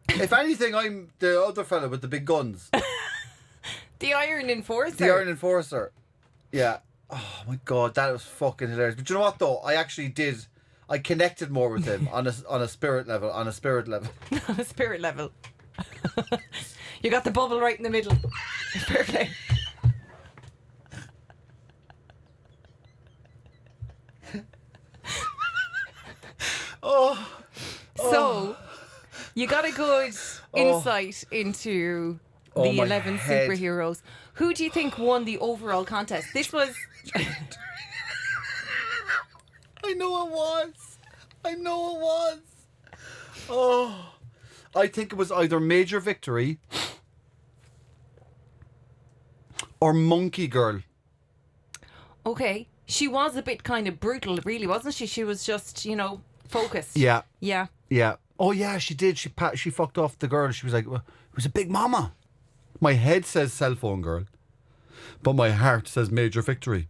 If anything, I'm the other fella with the big guns. The Iron Enforcer. The Iron Enforcer. Yeah. Oh my God, that was fucking hilarious. But you know what though? I connected more with him on a spirit level. On a spirit level. You got the bubble right in the middle. Fair play. So, you got a good insight into the 11 superheroes. Who do you think won the overall contest? This was... I know it was. Oh, I think it was either Major Victory or Monkey Girl. Okay. She was a bit kind of brutal, really, wasn't she? She was just, focused. Yeah. Yeah. Yeah. Oh, yeah, she did. She fucked off the girl. She was like, well, it was a big mama. My head says cell phone girl, but my heart says Major Victory.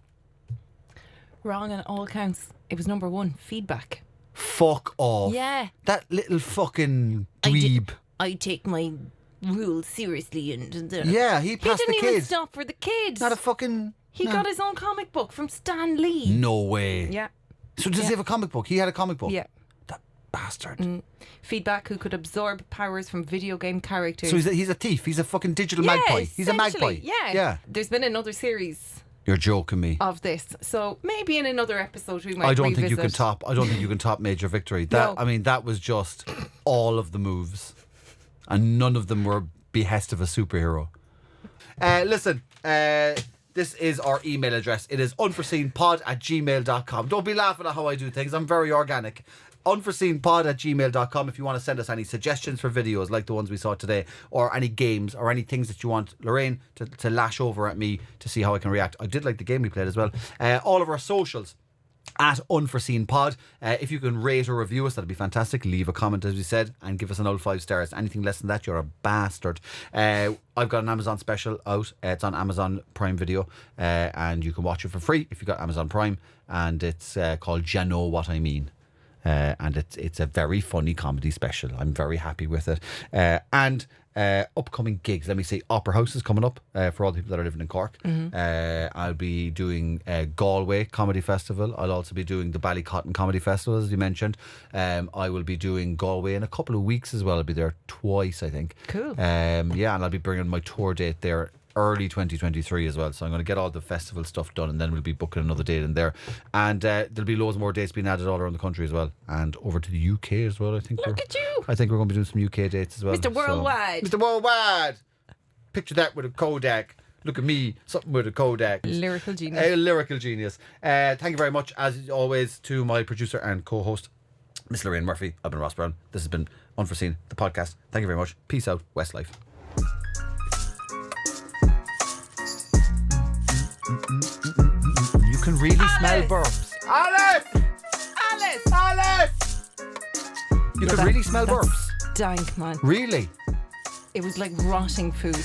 Wrong on all counts. It was number 1, Feedback. Fuck off. Yeah. That little fucking dweeb. I take my rules seriously. And yeah, he passed the kid. He didn't even stop for the kids. Not a fucking... He got his own comic book from Stan Lee. No way. Yeah. So does he have a comic book? He had a comic book? Yeah. That bastard. Feedback, who could absorb powers from video game characters. So he's a thief. He's a fucking digital magpie. He's a magpie. Yeah. There's been another series... You're joking me. Of this, so maybe in another episode we might. I don't think you can top Major Victory. That I mean, that was just all of the moves, and none of them were behest of a superhero. Listen, this is our email address. It is unforeseenpod@gmail.com. Don't be laughing at how I do things. I'm very organic. Unforeseenpod@gmail.com if you want to send us any suggestions for videos like the ones we saw today, or any games or any things that you want Lorraine to lash over at me to see how I can react. I did like the game we played as well. All of our socials at UnforeseenPod. If you can rate or review us, that'd be fantastic. Leave a comment, as we said, and give us an old 5 stars. Anything less than that, you're a bastard. I've got an Amazon special out. It's on Amazon Prime Video, and you can watch it for free if you've got Amazon Prime, and it's called Ya Know What I Mean. And it's a very funny comedy special. I'm very happy with it. And upcoming gigs, let me say, Opera House is coming up for all the people that are living in Cork. I'll be doing Galway Comedy Festival. I'll also be doing the Ballycotton Comedy Festival, as you mentioned. I will be doing Galway in a couple of weeks as well. I'll be there twice, I think. Cool. Yeah, and I'll be bringing my tour date there early 2023 as well, so I'm going to get all the festival stuff done, and then we'll be booking another date in there, and there'll be loads more dates being added all around the country as well, and over to the UK as well. I think Look at you. I think we're going to be doing some UK dates as well. Mr. Worldwide. Mr. Worldwide. Picture that with a Kodak. Look at me, something with a Kodak. Lyrical genius. A lyrical genius. Thank you very much, as always, to my producer and co-host, Miss Lorraine Murphy. I've been Ross Browne. This has been Unforeseen, the podcast. Thank you very much. Peace out. Westlife. You can really smell burps. Alice! You can really smell burps. Dank, man. Really? It was like rotting food.